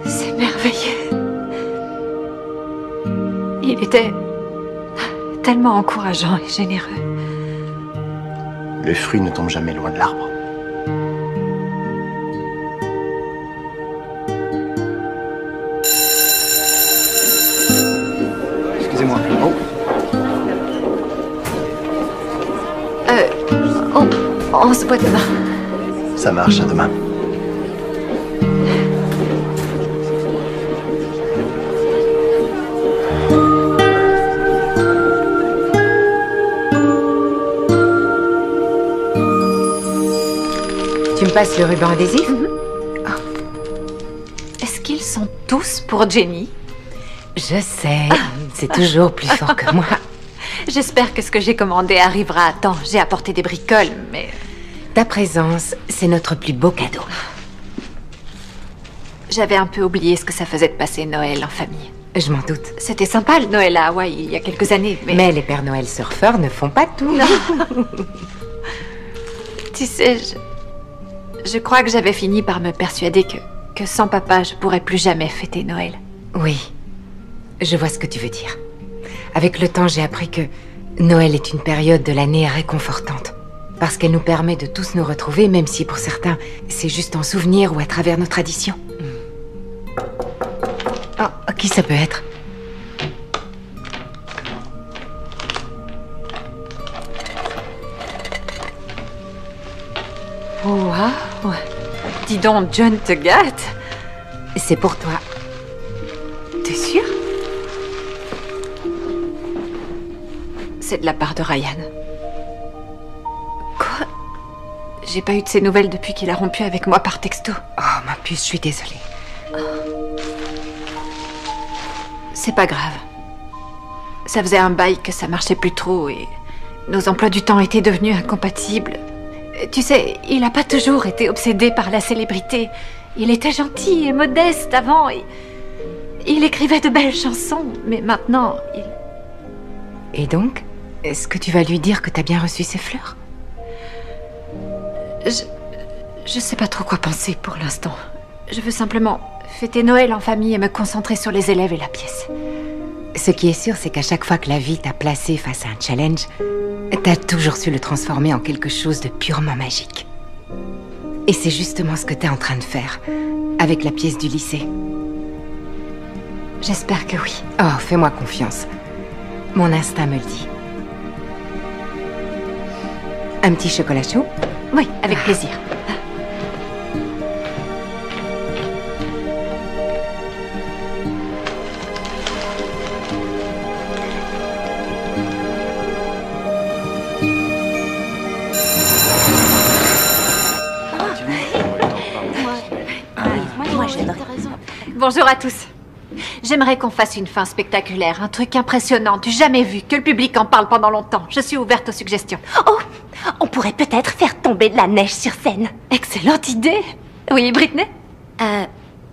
C'est merveilleux. Il était tellement encourageant et généreux. Le fruit ne tombe jamais loin de l'arbre. Excusez-moi. Oh. On se voit demain. Ça marche, à demain. Tu me passes le ruban adhésif? Est-ce qu'ils sont tous pour Jenny? Je sais, c'est toujours plus fort que moi. J'espère que ce que j'ai commandé arrivera à temps. J'ai apporté des bricoles, mais... Ta présence, c'est notre plus beau cadeau. J'avais un peu oublié ce que ça faisait de passer Noël en famille. Je m'en doute. C'était sympa le Noël à Hawaï il y a quelques années, mais... Mais les Pères Noël surfeurs ne font pas tout. Non. Tu sais, je crois que j'avais fini par me persuader que sans papa, je pourrais plus jamais fêter Noël. Oui, je vois ce que tu veux dire. Avec le temps, j'ai appris que Noël est une période de l'année réconfortante. Parce qu'elle nous permet de tous nous retrouver, même si pour certains, c'est juste en souvenir ou à travers nos traditions. Oh, qui ça peut être? Waouh! Dis donc, John te gâte. C'est pour toi. T'es sûr? C'est de la part de Ryan. Quoi? J'ai pas eu de ses nouvelles depuis qu'il a rompu avec moi par texto. Oh, ma puce, je suis désolée. C'est pas grave. Ça faisait un bail que ça marchait plus trop et nos emplois du temps étaient devenus incompatibles. Tu sais, il a pas toujours été obsédé par la célébrité. Il était gentil et modeste avant. Il écrivait de belles chansons, mais maintenant, il... Et donc, est-ce que tu vas lui dire que t'as bien reçu ses fleurs? Je sais pas trop quoi penser pour l'instant. Je veux simplement fêter Noël en famille et me concentrer sur les élèves et la pièce. Ce qui est sûr, c'est qu'à chaque fois que la vie t'a placé face à un challenge, t'as toujours su le transformer en quelque chose de purement magique. Et c'est justement ce que t'es en train de faire, avec la pièce du lycée. J'espère que oui. Oh, fais-moi confiance. Mon instinct me le dit. Un petit chocolat chaud? Oui, avec plaisir. Bonjour à tous. J'aimerais qu'on fasse une fin spectaculaire, un truc impressionnant, du jamais vu, que le public en parle pendant longtemps. Je suis ouverte aux suggestions. Oh, on pourrait peut-être faire tomber de la neige sur scène. Excellente idée. Oui, Britney?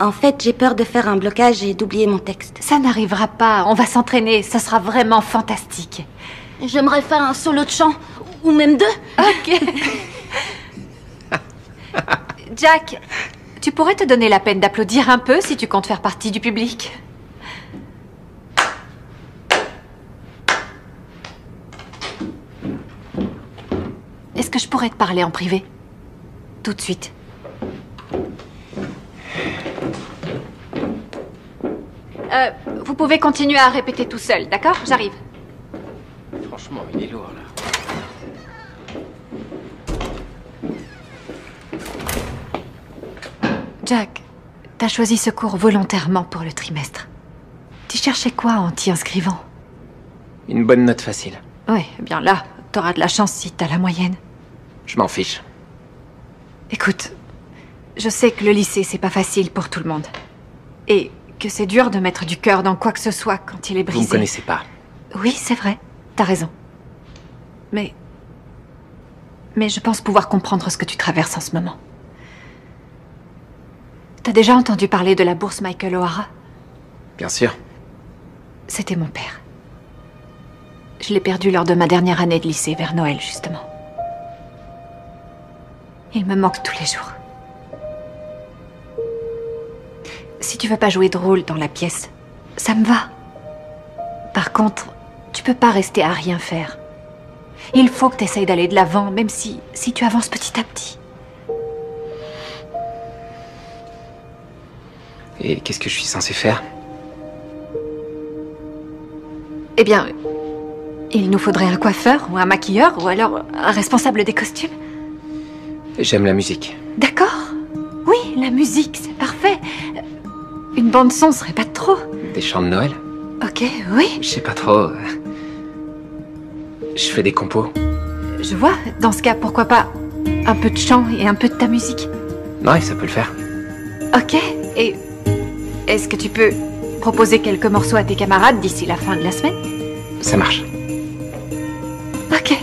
En fait, j'ai peur de faire un blocage et d'oublier mon texte. Ça n'arrivera pas, on va s'entraîner, ça sera vraiment fantastique. J'aimerais faire un solo de chant, ou même deux. Ok. Jack, tu pourrais te donner la peine d'applaudir un peu si tu comptes faire partie du public. Est-ce que je pourrais te parler en privé? Tout de suite. Vous pouvez continuer à répéter tout seul, d'accord? J'arrive. Franchement, il est lourd, là. Jack, t'as choisi ce cours volontairement pour le trimestre. Tu cherchais quoi en t'y inscrivant? Une bonne note facile. Oui, eh bien là, t'auras de la chance si t'as la moyenne. Je m'en fiche. Écoute, je sais que le lycée, c'est pas facile pour tout le monde. Et que c'est dur de mettre du cœur dans quoi que ce soit quand il est brisé. Vous me connaissez pas. Oui, c'est vrai. T'as raison. Mais je pense pouvoir comprendre ce que tu traverses en ce moment. T'as déjà entendu parler de la bourse Michael O'Hara? Bien sûr. C'était mon père. Je l'ai perdu lors de ma dernière année de lycée, vers Noël, justement. Il me manque tous les jours. Si tu veux pas jouer de rôle dans la pièce, ça me va. Par contre, tu peux pas rester à rien faire. Il faut que tu essayes d'aller de l'avant, même si tu avances petit à petit. Et qu'est-ce que je suis censé faire? Eh bien, il nous faudrait un coiffeur ou un maquilleur ou alors un responsable des costumes. J'aime la musique. D'accord. Oui, la musique, c'est parfait. Une bande-son serait pas trop. Des chants de Noël? Ok, oui. Je sais pas trop. Je fais des compos. Je vois. Dans ce cas, pourquoi pas un peu de chant et un peu de ta musique? Ouais, ça peut le faire. Ok. Et est-ce que tu peux proposer quelques morceaux à tes camarades d'ici la fin de la semaine? Ça marche. Ok.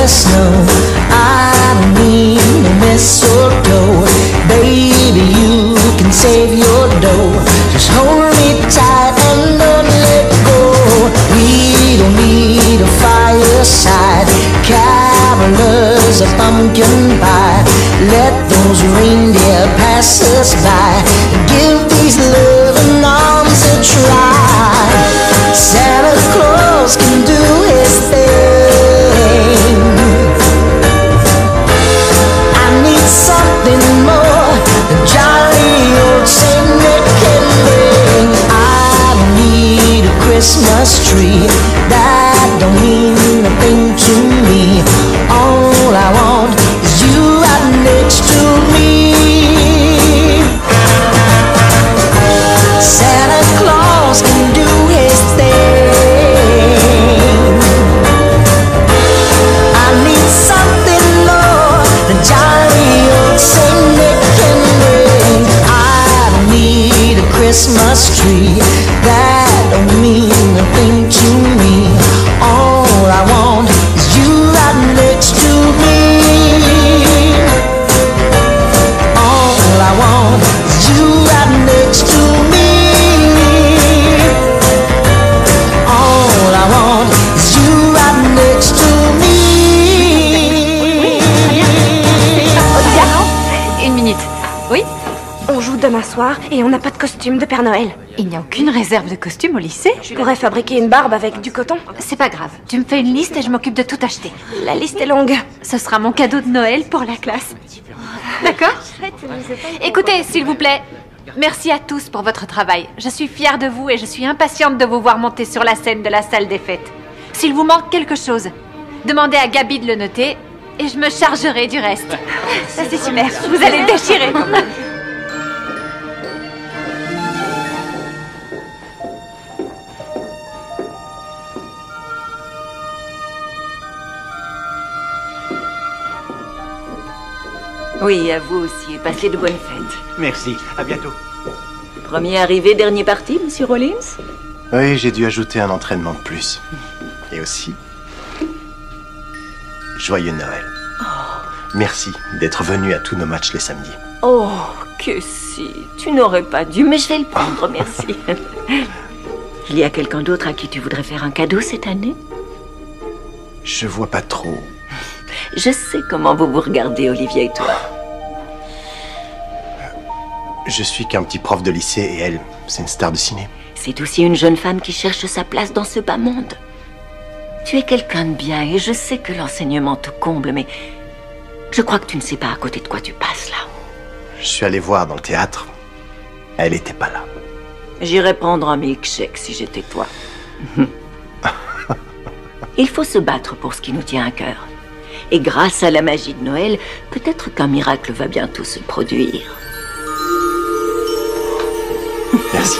Snow, I don't need no mistletoe. Baby, you can save your passing by. Let those reindeer pass us by. Give these loving arms a try. Santa Claus can do his thing. I need something more than jolly old Saint Nick can bring. I don't need a Christmas tree. That don't mean a thing to me. All I want is you right next to me. Santa Claus can do his thing. I need something more than jolly old Saint Nick can bring. I don't need a Christmas tree. That don't mean a thing to me. All I want is you right next to me. All I want is you right next to me. All I want is you right next to me. Une minute. Oui? On joue demain soir et on n'a pas de costume de Père Noël. Il n'y a aucune réserve de costume au lycée? Je pourrais fabriquer une barbe avec du coton. C'est pas grave. Tu me fais une liste et je m'occupe de tout acheter. La liste est longue. Ce sera mon cadeau de Noël pour la classe. D'accord? Écoutez, s'il vous plaît, merci à tous pour votre travail. Je suis fière de vous et je suis impatiente de vous voir monter sur la scène de la salle des fêtes. S'il vous manque quelque chose, demandez à Gabi de le noter et je me chargerai du reste. Ça c'est super, vous allez déchirer. Oui, à vous aussi, et passez de bonnes fêtes. Merci, à bientôt. Premier arrivé, dernier parti, Monsieur Rollins? Oui, j'ai dû ajouter un entraînement de plus. Et aussi, joyeux Noël. Merci d'être venu à tous nos matchs les samedis. Oh, que si. Tu n'aurais pas dû, mais je vais le prendre, merci. Il y a quelqu'un d'autre à qui tu voudrais faire un cadeau cette année? Je vois pas trop. Je sais comment vous vous regardez, Olivia et toi. Je suis qu'un petit prof de lycée et elle, c'est une star de ciné. C'est aussi une jeune femme qui cherche sa place dans ce bas monde. Tu es quelqu'un de bien et je sais que l'enseignement te comble, mais je crois que tu ne sais pas à côté de quoi tu passes là. Je suis allé voir dans le théâtre. Elle était pas là. J'irais prendre un milkshake si j'étais toi. Il faut se battre pour ce qui nous tient à cœur. Et grâce à la magie de Noël, peut-être qu'un miracle va bientôt se produire. Merci.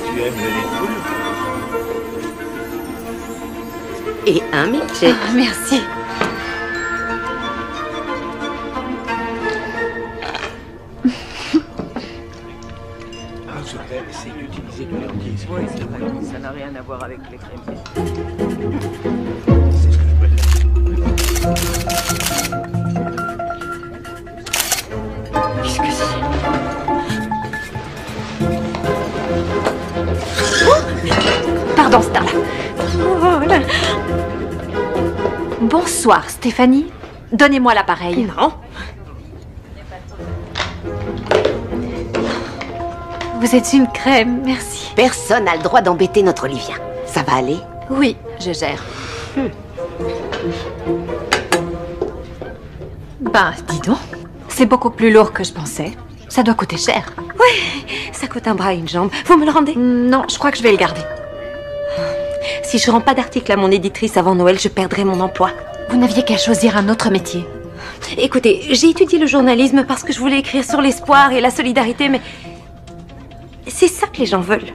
Tu aimes le lait de poule? Et un milkshake. Ah, merci. C'est d'utiliser de l'air diesel. Oui, c'est vrai, ça n'a rien à voir avec les crèmes. C'est ce que je préfère. Qu'est-ce que c'est? Pardon, Starla. Oh, là. Bonsoir, Stéphanie. Donnez-moi l'appareil. Non. Vous êtes une crème, merci. Personne n'a le droit d'embêter notre Olivia. Ça va aller? Oui, je gère. Ben, dis donc. C'est beaucoup plus lourd que je pensais. Ça doit coûter cher. Oui, ça coûte un bras et une jambe. Vous me le rendez? Non, je crois que je vais le garder. Si je rends pas d'article à mon éditrice avant Noël, je perdrai mon emploi. Vous n'aviez qu'à choisir un autre métier. Écoutez, j'ai étudié le journalisme parce que je voulais écrire sur l'espoir et la solidarité, mais c'est ça que les gens veulent.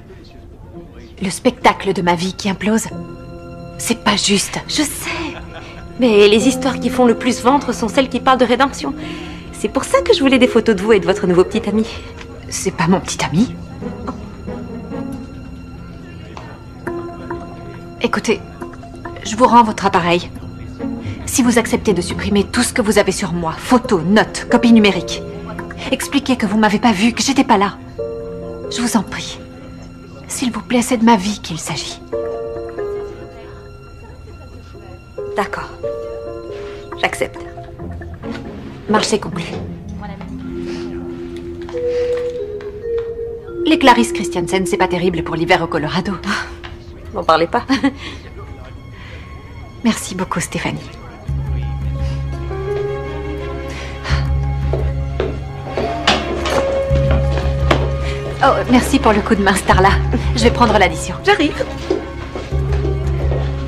Le spectacle de ma vie qui implose. C'est pas juste. Je sais. Mais les histoires qui font le plus vendre sont celles qui parlent de rédemption. C'est pour ça que je voulais des photos de vous et de votre nouveau petit ami. C'est pas mon petit ami. Écoutez, je vous rends votre appareil. Si vous acceptez de supprimer tout ce que vous avez sur moi, photos, notes, copies numériques, expliquez que vous m'avez pas vu, que j'étais pas là. Je vous en prie. S'il vous plaît, c'est de ma vie qu'il s'agit. D'accord. J'accepte. Marché conclu. Les Clarisse Christiansen, c'est pas terrible pour l'hiver au Colorado. N'en parlez pas. Merci beaucoup, Stéphanie. Oh, merci pour le coup de main, Starla. Je vais prendre l'addition. J'arrive.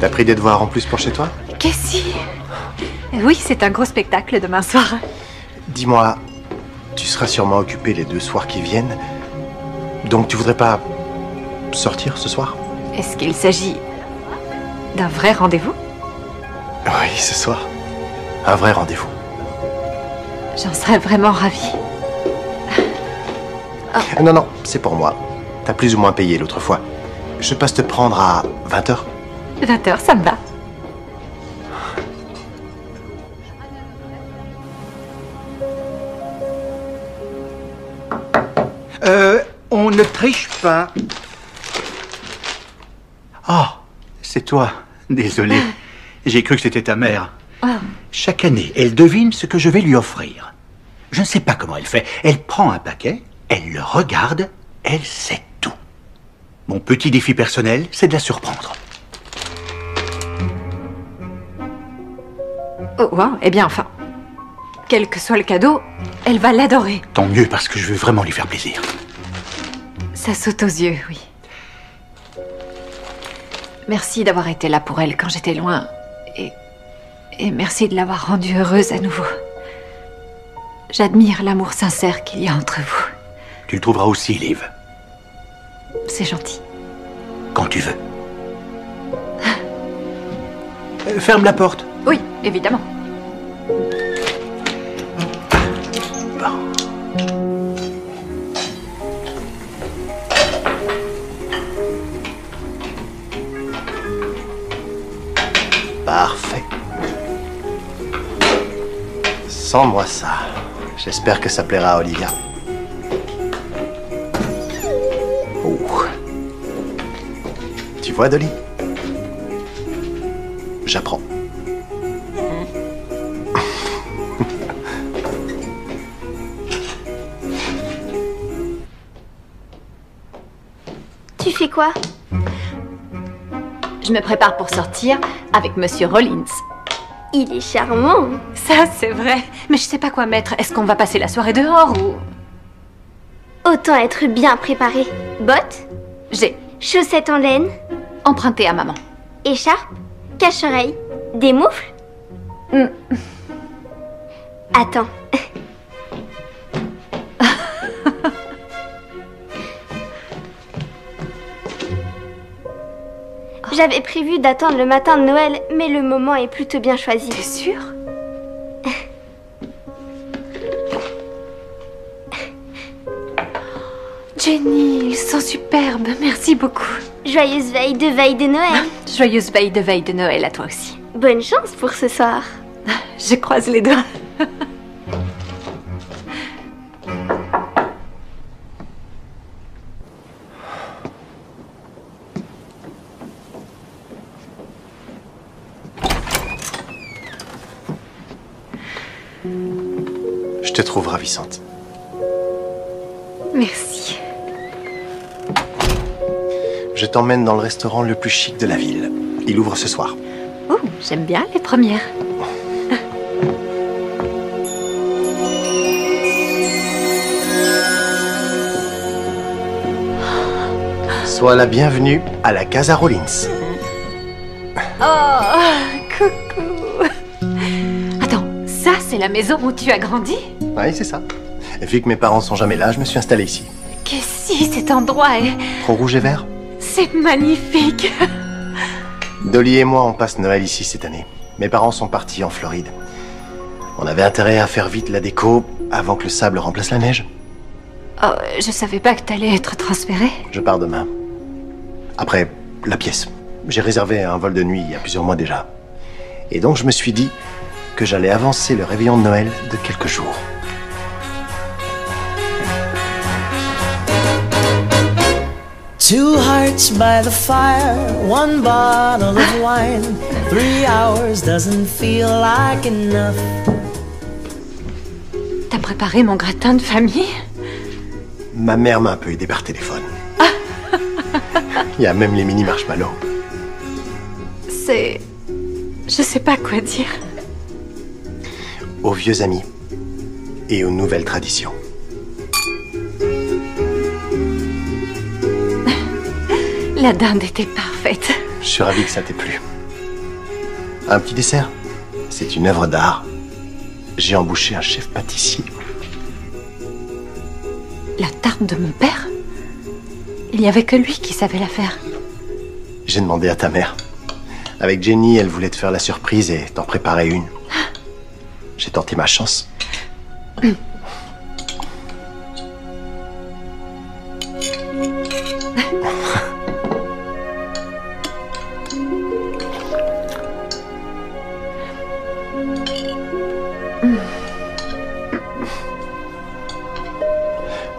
T'as pris des devoirs en plus pour chez toi? Qu'est-ce que oui, c'est un gros spectacle demain soir. Dis-moi, tu seras sûrement occupé les 2 soirs qui viennent. Donc tu voudrais pas sortir ce soir? Est-ce qu'il s'agit d'un vrai rendez-vous? Oui, ce soir. Un vrai rendez-vous. J'en serais vraiment ravie. Non, non, c'est pour moi. T'as plus ou moins payé l'autre fois. Je passe te prendre à 20h. 20h, ça me va. On ne triche pas. Oh, c'est toi. Désolé. J'ai cru que c'était ta mère. Chaque année, elle devine ce que je vais lui offrir. Je ne sais pas comment elle fait. Elle prend un paquet, elle le regarde, elle sait tout. Mon petit défi personnel, c'est de la surprendre. Oh, wow. Eh bien, enfin, quel que soit le cadeau, elle va l'adorer. Tant mieux, parce que je veux vraiment lui faire plaisir. Ça saute aux yeux, oui. Merci d'avoir été là pour elle quand j'étais loin. Et merci de l'avoir rendue heureuse à nouveau. J'admire l'amour sincère qu'il y a entre vous. Tu le trouveras aussi, Liv. C'est gentil. Quand tu veux. Ferme la porte. Oui, évidemment. Parfait. Sens-moi ça. J'espère que ça plaira à Olivia. Oh. Tu vois, Dolly? J'apprends. Tu fais quoi? Je me prépare pour sortir avec Monsieur Rollins. Il est charmant. Ça, c'est vrai. Mais je sais pas quoi mettre. Est-ce qu'on va passer la soirée dehors ou... Autant être bien préparé. Bottes? J'ai. Chaussettes en laine? Emprunté à maman. Écharpe? Cache-oreille? Des moufles? Attends. J'avais prévu d'attendre le matin de Noël, mais le moment est plutôt bien choisi. T'es sûre? Jenny, ils sont superbes. Merci beaucoup. Joyeuse veille de Noël. Joyeuse veille de Noël à toi aussi. Bonne chance pour ce soir. Je croise les doigts. Je te trouve ravissante. Merci. Je t'emmène dans le restaurant le plus chic de la ville. Il ouvre ce soir. Oh, j'aime bien les premières. Sois la bienvenue à la Casa Rollins. Oh, coucou. Attends, ça c'est la maison où tu as grandi? Oui, c'est ça. Vu que mes parents sont jamais là, je me suis installé ici. Qu'est-ce que cet endroit est? Trop rouge et vert? C'est magnifique. Dolly et moi, on passe Noël ici cette année. Mes parents sont partis en Floride. On avait intérêt à faire vite la déco avant que le sable remplace la neige. Oh, je savais pas que t'allais être transféré. Je pars demain. Après, la pièce. J'ai réservé un vol de nuit il y a plusieurs mois déjà. Et donc je me suis dit que j'allais avancer le réveillon de Noël de quelques jours. Two hearts by the fire, one bottle of wine. 3 hours doesn't feel like enough. T'as préparé mon gratin de famille? Ma mère m'a un peu aidé par téléphone. Il y a même les mini marshmallows. C'est... Je sais pas quoi dire. Aux vieux amis et aux nouvelles traditions. La dinde était parfaite. Je suis ravi que ça t'ait plu. Un petit dessert? C'est une œuvre d'art. J'ai embauché un chef pâtissier. La tarte de mon père? Il n'y avait que lui qui savait la faire. J'ai demandé à ta mère. Avec Jenny, elle voulait te faire la surprise et t'en préparer une. J'ai tenté ma chance.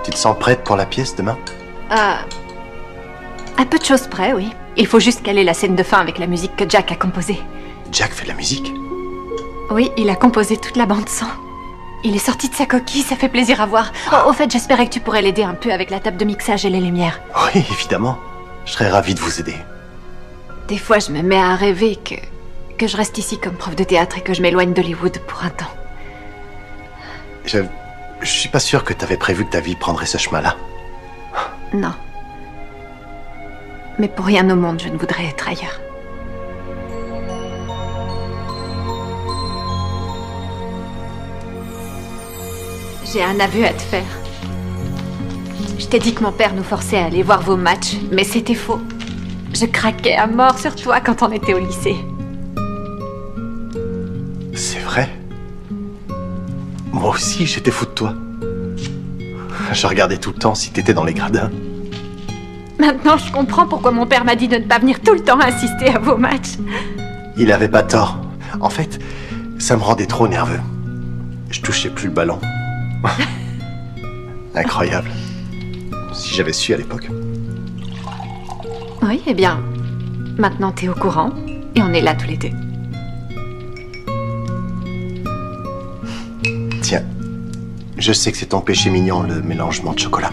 Tu te sens prête pour la pièce demain? À peu de choses près, oui. Il faut juste caler la scène de fin avec la musique que Jack a composée. Jack fait de la musique? Oui, il a composé toute la bande-son. Il est sorti de sa coquille, ça fait plaisir à voir. Oh, au fait, j'espérais que tu pourrais l'aider un peu avec la table de mixage et les lumières. Oui, évidemment. Je serais ravi de vous aider. Des fois, je me mets à rêver que je reste ici comme prof de théâtre et que je m'éloigne d'Hollywood pour un temps. Je suis pas sûr que t'avais prévu que ta vie prendrait ce chemin-là. Non. Mais pour rien au monde, je ne voudrais être ailleurs. J'ai un aveu à te faire. Je t'ai dit que mon père nous forçait à aller voir vos matchs, mais c'était faux. Je craquais à mort sur toi quand on était au lycée. C'est vrai? Moi aussi, j'étais fou de toi. Je regardais tout le temps si t'étais dans les gradins. Maintenant, je comprends pourquoi mon père m'a dit de ne pas venir tout le temps assister à vos matchs. Il avait pas tort. En fait, ça me rendait trop nerveux. Je touchais plus le ballon. Incroyable. Si j'avais su à l'époque. Oui, eh bien, maintenant t'es au courant et on est là tous les deux. Tiens, je sais que c'est ton péché mignon, le mélangement de chocolat.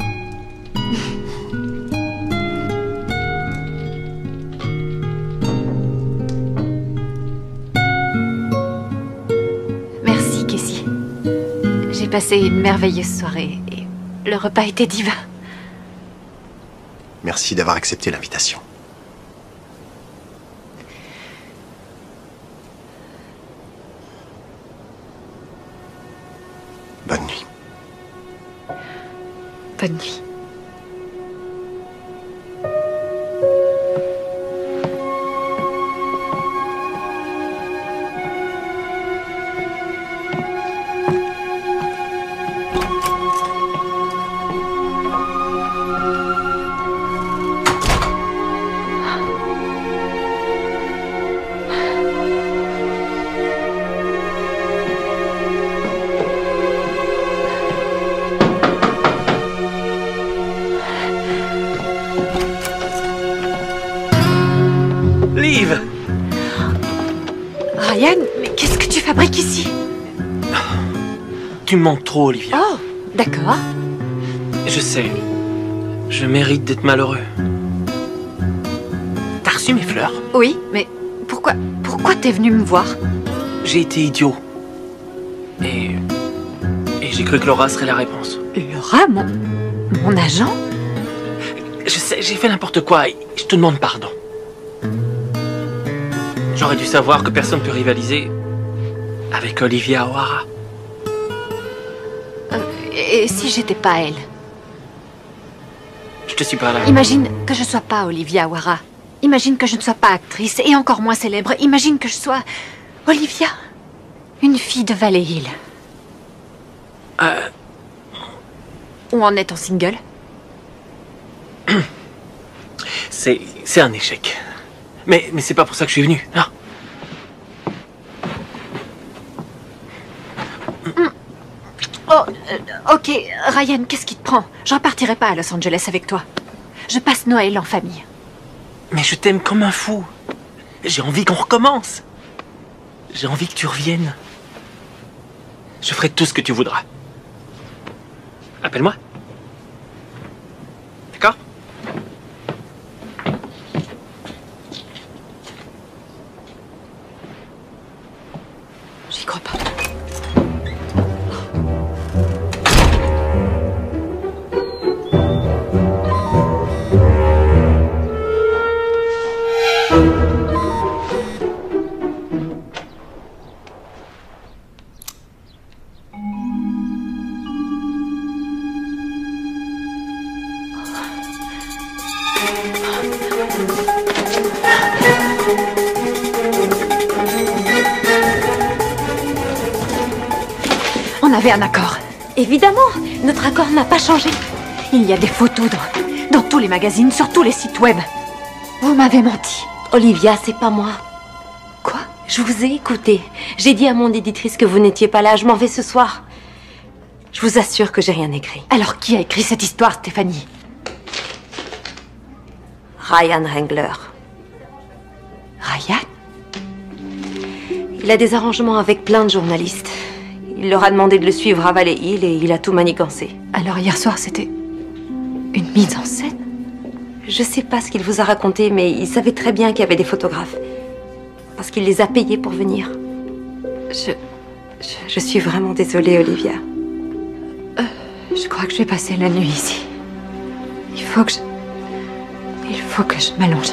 Merci, Cassie. J'ai passé une merveilleuse soirée et le repas était divin. Merci d'avoir accepté l'invitation. Bonne nuit. Bonne nuit. Liv! Ryan, mais qu'est-ce que tu fabriques ici? Tu me manques trop, Olivia. Oh, d'accord. Je sais. Je mérite d'être malheureux. T'as reçu mes fleurs? Oui, mais pourquoi t'es venu me voir? J'ai été idiot. Et j'ai cru que Laura serait la réponse. Laura, mon agent? Je sais, j'ai fait n'importe quoi et je te demande pardon. J'aurais dû savoir que personne ne peut rivaliser avec Olivia O'Hara. Et si j'étais pas elle? Je te suis pas là. Imagine que je sois pas Olivia O'Hara. Imagine que je ne sois pas actrice et encore moins célèbre. Imagine que je sois Olivia, une fille de Valley Hill. Où en est ton single? C'est un échec. Mais c'est pas pour ça que je suis venu, non. Oh, ok, Ryan, qu'est-ce qui te prend? Je repartirai pas à Los Angeles avec toi. Je passe Noël en famille. Mais je t'aime comme un fou. J'ai envie qu'on recommence. J'ai envie que tu reviennes. Je ferai tout ce que tu voudras. Appelle-moi. D'accord? J'y crois pas. On avait un accord. Évidemment, notre accord n'a pas changé. Il y a des photos dans tous les magazines, sur tous les sites web. Vous m'avez menti. Olivia, c'est pas moi. Quoi? Je vous ai écouté. J'ai dit à mon éditrice que vous n'étiez pas là. Je m'en vais ce soir. Je vous assure que j'ai rien écrit. Alors qui a écrit cette histoire, Stéphanie? Ryan Wrangler. Ryan? Il a des arrangements avec plein de journalistes. Il leur a demandé de le suivre à Valley Hill et il a tout manigancé. Alors hier soir, c'était une mise en scène? Je sais pas ce qu'il vous a raconté, mais il savait très bien qu'il y avait des photographes. Parce qu'il les a payés pour venir. Je suis vraiment désolée, Olivia. Je crois que je vais passer la nuit ici. Il faut que je m'allonge.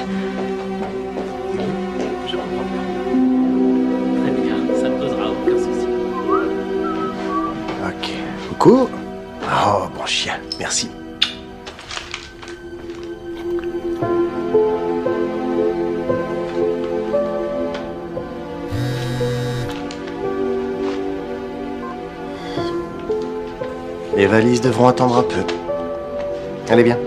Je comprends pas. Très bien, ça ne posera aucun souci. Ok. Coucou. Oh, bon chien, merci. Les valises devront attendre un peu. Allez bien.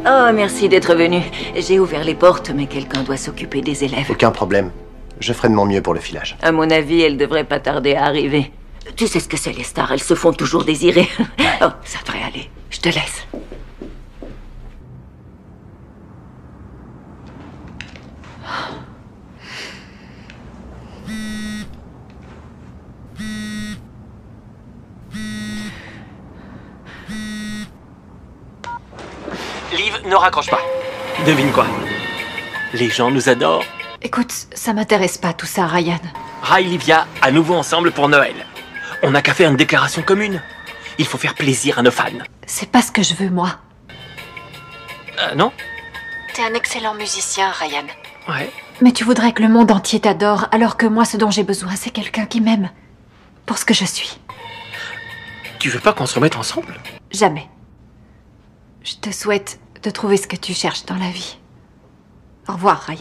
Oh, merci d'être venu. J'ai ouvert les portes, mais quelqu'un doit s'occuper des élèves. Aucun problème. Je ferai de mon mieux pour le filage. À mon avis, elle devrait pas tarder à arriver. Tu sais ce que c'est, les stars, elles se font toujours désirer. Oh, ça devrait aller. Je te laisse. Liv, ne raccroche pas. Devine quoi? Les gens nous adorent. Écoute, ça m'intéresse pas tout ça, Ryan. Ray et Livia, à nouveau ensemble pour Noël. On n'a qu'à faire une déclaration commune. Il faut faire plaisir à nos fans. C'est pas ce que je veux, moi. Non? T'es un excellent musicien, Ryan. Ouais. Mais tu voudrais que le monde entier t'adore, alors que moi, ce dont j'ai besoin, c'est quelqu'un qui m'aime. Pour ce que je suis. Tu veux pas qu'on se remette ensemble? Jamais. Je te souhaite de trouver ce que tu cherches dans la vie. Au revoir, Ryan.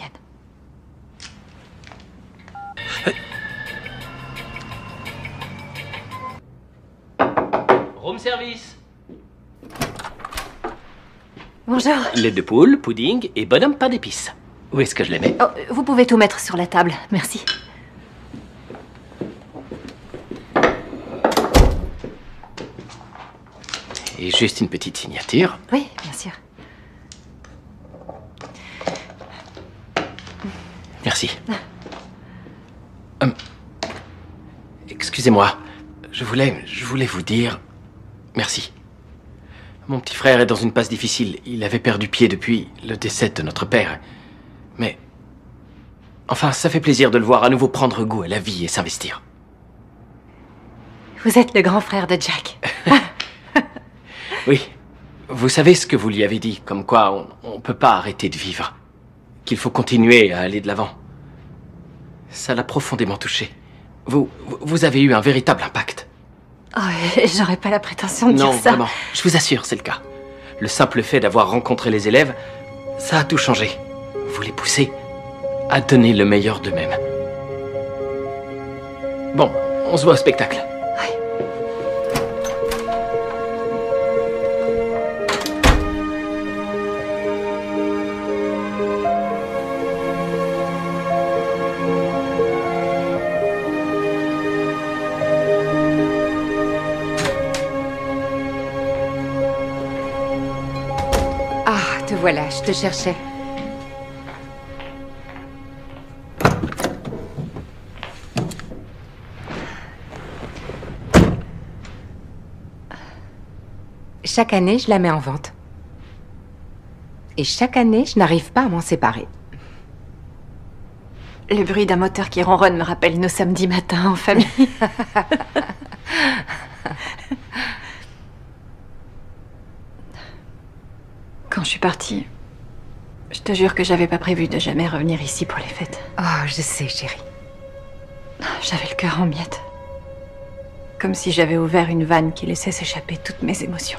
Room service. Bonjour. Lait de poule, pudding et bonhomme pain d'épices. Où est-ce que je les mets? Oh, vous pouvez tout mettre sur la table, merci. Et juste une petite signature. Oui, bien sûr. Merci. Excusez-moi, je voulais vous dire merci. Mon petit frère est dans une passe difficile. Il avait perdu pied depuis le décès de notre père. Mais enfin, ça fait plaisir de le voir à nouveau prendre goût à la vie et s'investir. Vous êtes le grand frère de Jack. Oui, vous savez ce que vous lui avez dit, comme quoi on ne peut pas arrêter de vivre. Qu'il faut continuer à aller de l'avant. Ça l'a profondément touché. Vous avez eu un véritable impact. Oh, j'aurais pas la prétention de Non, dire ça. vraiment, je vous assure, c'est le cas. Le simple fait d'avoir rencontré les élèves, ça a tout changé. Vous les poussez à donner le meilleur d'eux-mêmes. Bon, on se voit au spectacle. voilà, je te cherchais. Chaque année, je la mets en vente. Et chaque année, je n'arrive pas à m'en séparer. Le bruit d'un moteur qui ronronne me rappelle nos samedis matins en famille. Quand je suis partie, je te jure que j'avais pas prévu de jamais revenir ici pour les fêtes. Oh, je sais, chérie. J'avais le cœur en miettes. Comme si j'avais ouvert une vanne qui laissait s'échapper toutes mes émotions.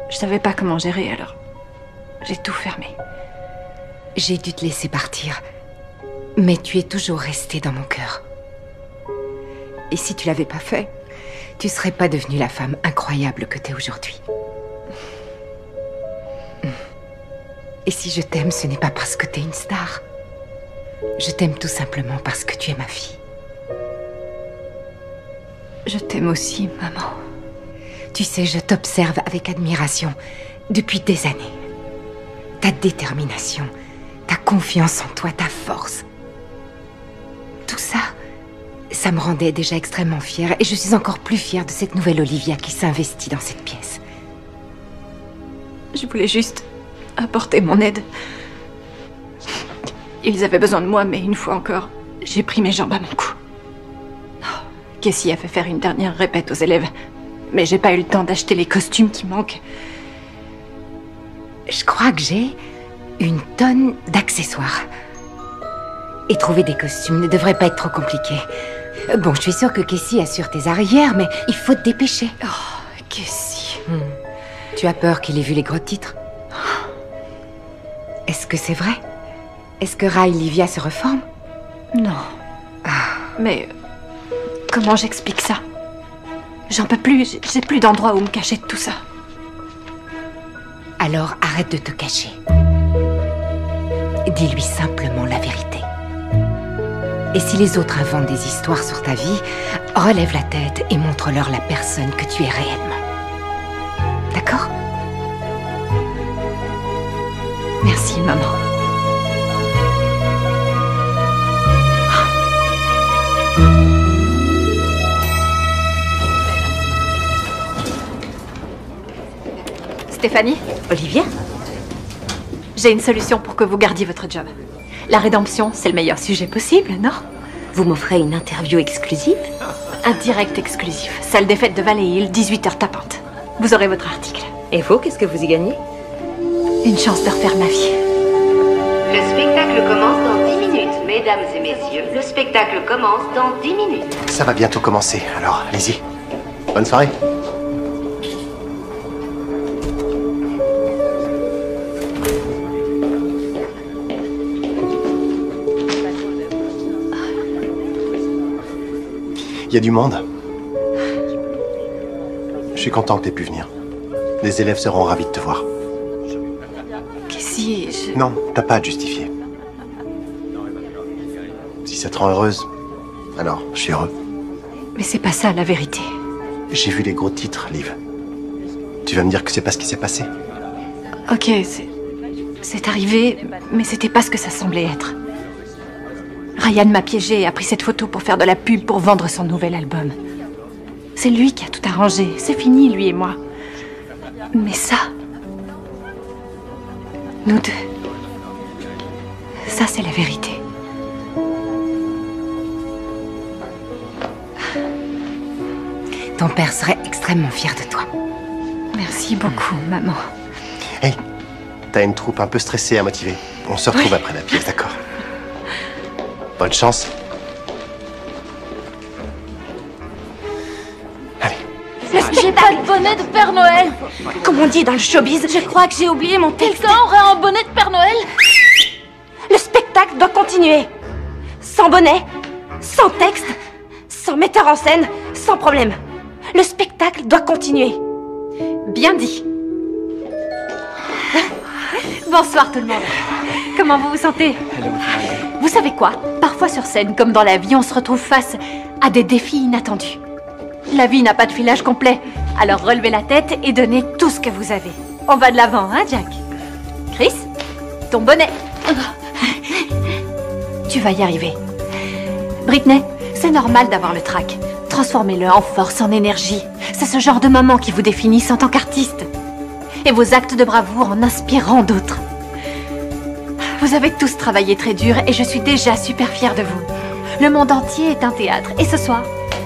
Je savais pas comment gérer, alors j'ai tout fermé. J'ai dû te laisser partir, mais tu es toujours restée dans mon cœur. Et si tu l'avais pas fait, tu serais pas devenue la femme incroyable que t'es aujourd'hui. Et si je t'aime, ce n'est pas parce que t'es une star. Je t'aime tout simplement parce que tu es ma fille. Je t'aime aussi, maman. Tu sais, je t'observe avec admiration depuis des années. Ta détermination, ta confiance en toi, ta force. Tout ça, ça me rendait déjà extrêmement fière et je suis encore plus fière de cette nouvelle Olivia qui s'investit dans cette pièce. Je voulais juste apporter mon aide. Ils avaient besoin de moi, mais une fois encore, j'ai pris mes jambes à mon cou. Cassie a fait faire une dernière répète aux élèves, mais j'ai pas eu le temps d'acheter les costumes qui manquent. Je crois que j'ai une tonne d'accessoires. Et trouver des costumes ne devrait pas être trop compliqué. Bon, je suis sûre que Cassie assure tes arrières, mais il faut te dépêcher. Oh, Cassie. Tu as peur qu'il ait vu les gros titres? Est-ce que c'est vrai? Est-ce que Ray Livia se reforme? Non. Mais comment j'explique ça? J'en peux plus, j'ai plus d'endroit où me cacher de tout ça. Alors arrête de te cacher. Dis-lui simplement la vérité. Et si les autres inventent des histoires sur ta vie, relève la tête et montre-leur la personne que tu es réellement. D'accord? Merci, maman. Stéphanie? Olivia? J'ai une solution pour que vous gardiez votre job. La rédemption, c'est le meilleur sujet possible, non? Vous m'offrez une interview exclusive? Un direct exclusif. Salle des fêtes de Valley Hill, 18h tapante. Vous aurez votre article. Et vous, qu'est-ce que vous y gagnez? Une chance de refaire ma vie. Le spectacle commence dans 10 minutes, mesdames et messieurs. Le spectacle commence dans 10 minutes. Ça va bientôt commencer, alors allez-y. Bonne soirée. Il y a du monde. Je suis content que t'aies pu venir. Les élèves seront ravis de te voir. Cassie, Non, t'as pas à te justifier. Si ça te rend heureuse, alors je suis heureux. Mais c'est pas ça la vérité. J'ai vu les gros titres, Liv. Tu vas me dire que c'est pas ce qui s'est passé? Ok, c'est arrivé, mais c'était pas ce que ça semblait être. Ryan m'a piégé et a pris cette photo pour faire de la pub pour vendre son nouvel album. C'est lui qui a tout arrangé. C'est fini, lui et moi. Mais ça... nous deux... ça, c'est la vérité. Ton père serait extrêmement fier de toi. Merci beaucoup, maman. Hey, t'as une troupe un peu stressée à motiver. On se retrouve après la pièce, d'accord? Bonne chance. J'ai pas de bonnet de Père Noël. Comme on dit dans le showbiz, Je crois que j'ai oublié mon texte. Quelqu'un aurait un bonnet de Père Noël? le spectacle doit continuer. Sans bonnet, sans texte, sans metteur en scène, sans problème. Le spectacle doit continuer. Bien dit. Bonsoir tout le monde. Comment vous vous sentez? Vous savez quoi? Parfois sur scène, comme dans la vie, on se retrouve face à des défis inattendus. La vie n'a pas de filage complet, alors relevez la tête et donnez tout ce que vous avez. On va de l'avant, hein, Jack? Chris, ton bonnet. Tu vas y arriver. Britney, c'est normal d'avoir le trac. Transformez-le en force, en énergie. C'est ce genre de moment qui vous définissent en tant qu'artiste. Et vos actes de bravoure en inspirant d'autres. Vous avez tous travaillé très dur et je suis déjà super fière de vous. Le monde entier est un théâtre et ce soir,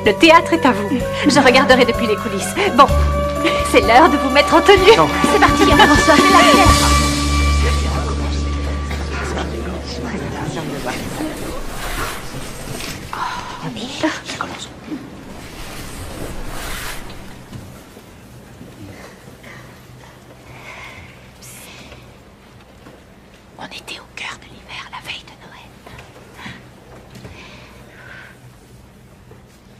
le théâtre est à vous. Je regarderai depuis les coulisses. Bon, c'est l'heure de vous mettre en tenue. C'est parti, François, c'est la fête. On était au cœur de l'hiver, la veille de Noël.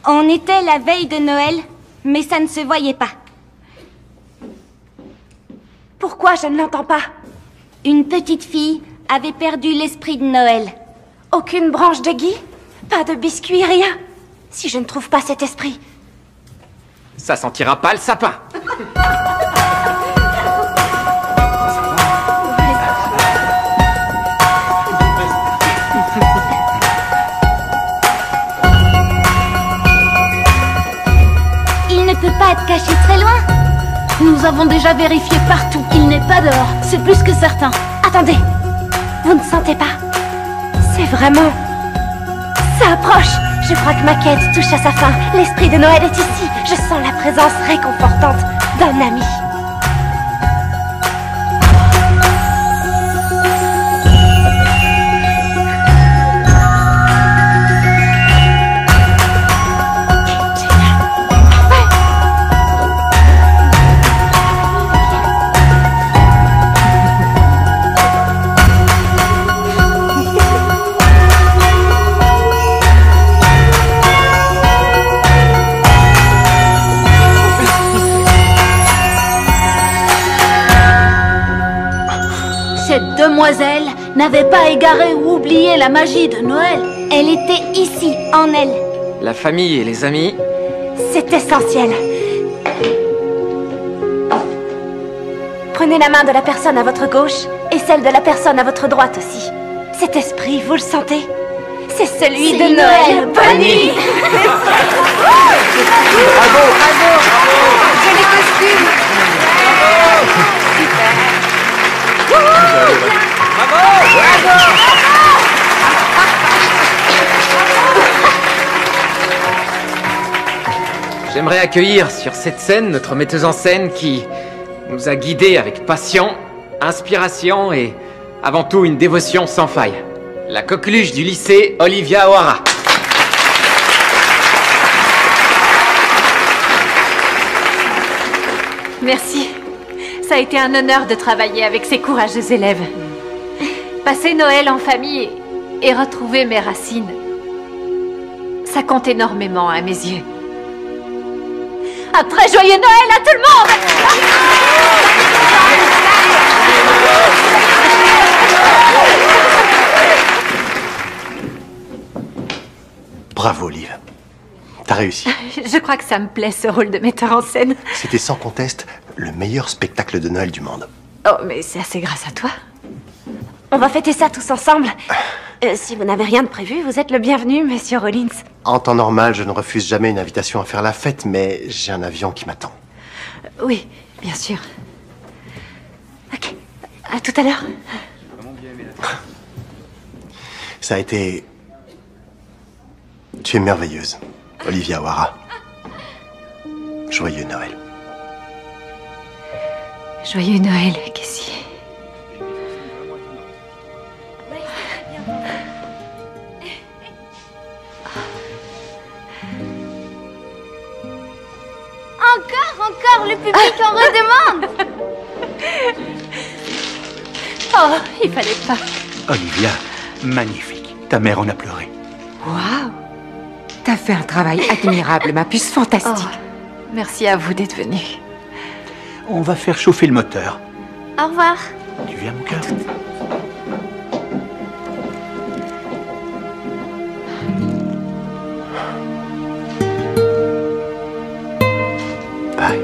On était la veille de Noël, mais ça ne se voyait pas. Pourquoi je ne l'entends pas? Une petite fille avait perdu l'esprit de Noël. Aucune branche de gui? Pas de biscuits, rien? Si je ne trouve pas cet esprit... Ça sentira pas le sapin. Il ne peut pas être caché très loin. Nous avons déjà vérifié partout qu'il n'est pas dehors. C'est plus que certain. Attendez, vous ne sentez pas? C'est vraiment... Ça approche. Je crois que ma quête touche à sa fin. L'esprit de Noël est ici. Je sens la présence réconfortante d'un ami. Cette demoiselle n'avait pas égaré ou oublié la magie de Noël. Elle était ici, en elle. La famille et les amis. C'est essentiel. Prenez la main de la personne à votre gauche et celle de la personne à votre droite aussi. Cet esprit, vous le sentez? C'est celui de Noël. Bonne nuit. Bravo, bravo, bravo. J'ai les costumes. J'aimerais accueillir sur cette scène notre metteuse en scène qui nous a guidés avec passion, inspiration et avant tout une dévotion sans faille. La coqueluche du lycée, Olivia O'Hara. Merci. Ça a été un honneur de travailler avec ces courageux élèves. Passer Noël en famille et retrouver mes racines, ça compte énormément à mes yeux. Un très joyeux Noël à tout le monde! Bravo, Liv. T'as réussi. Je crois que ça me plaît, ce rôle de metteur en scène. C'était sans conteste le meilleur spectacle de Noël du monde. Oh, mais c'est assez grâce à toi. On va fêter ça tous ensemble. Si vous n'avez rien de prévu, vous êtes le bienvenu, monsieur Rollins. En temps normal, je ne refuse jamais une invitation à faire la fête, mais j'ai un avion qui m'attend. Oui, bien sûr. Ok, à tout à l'heure. Ça a été... Tu es merveilleuse, Olivia O'Hara. Joyeux Noël. Joyeux Noël, Cassie. Encore, le public en redemande. Oh, il fallait pas. Olivia, magnifique. Ta mère en a pleuré. Waouh! T'as fait un travail admirable, ma puce, fantastique. Oh, merci à vous d'être venu. On va faire chauffer le moteur. Au revoir. Tu viens, mon cœur? Bye.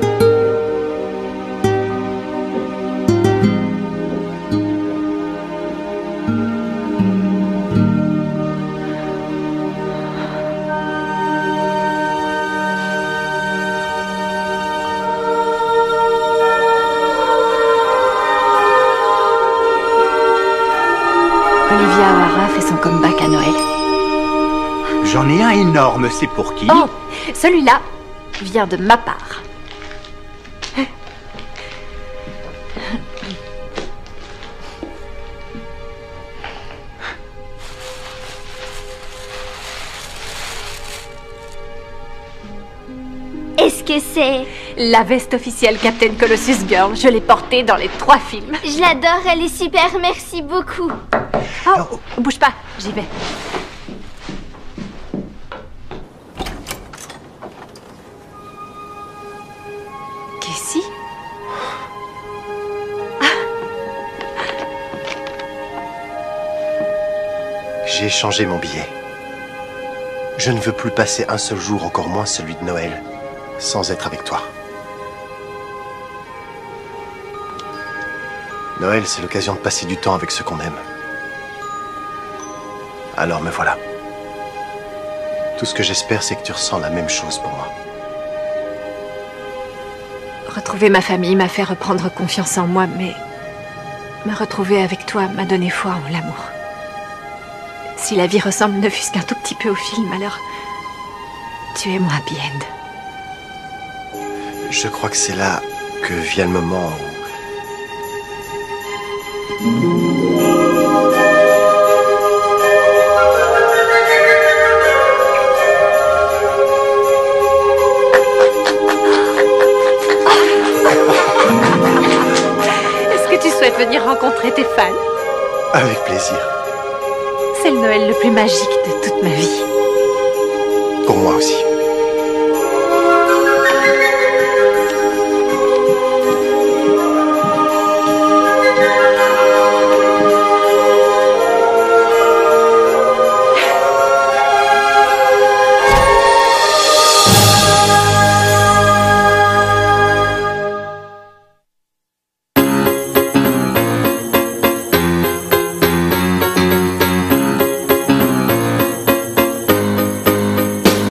Olivia O'Hara fait son comeback à Noël. J'en ai un énorme, c'est pour qui? Oh, celui-là vient de ma part. Est-ce que c'est... La veste officielle Captain Colossus Girl. Je l'ai portée dans les 3 films. Je l'adore, elle est super, merci beaucoup. Oh, bouge pas, j'y vais. Casey? J'ai échangé mon billet. Je ne veux plus passer un seul jour, encore moins celui de Noël, sans être avec toi. Noël, c'est l'occasion de passer du temps avec ceux qu'on aime. Alors me voilà. Tout ce que j'espère, c'est que tu ressens la même chose pour moi. Retrouver ma famille m'a fait reprendre confiance en moi, mais me retrouver avec toi m'a donné foi en l'amour. Si la vie ressemble ne fût-ce qu'un tout petit peu au film, alors tu es mon happy end. Je crois que c'est là que vient le moment où... Est-ce que tu souhaites venir rencontrer tes fans? Avec plaisir. C'est le Noël le plus magique de toute ma vie. Pour moi aussi.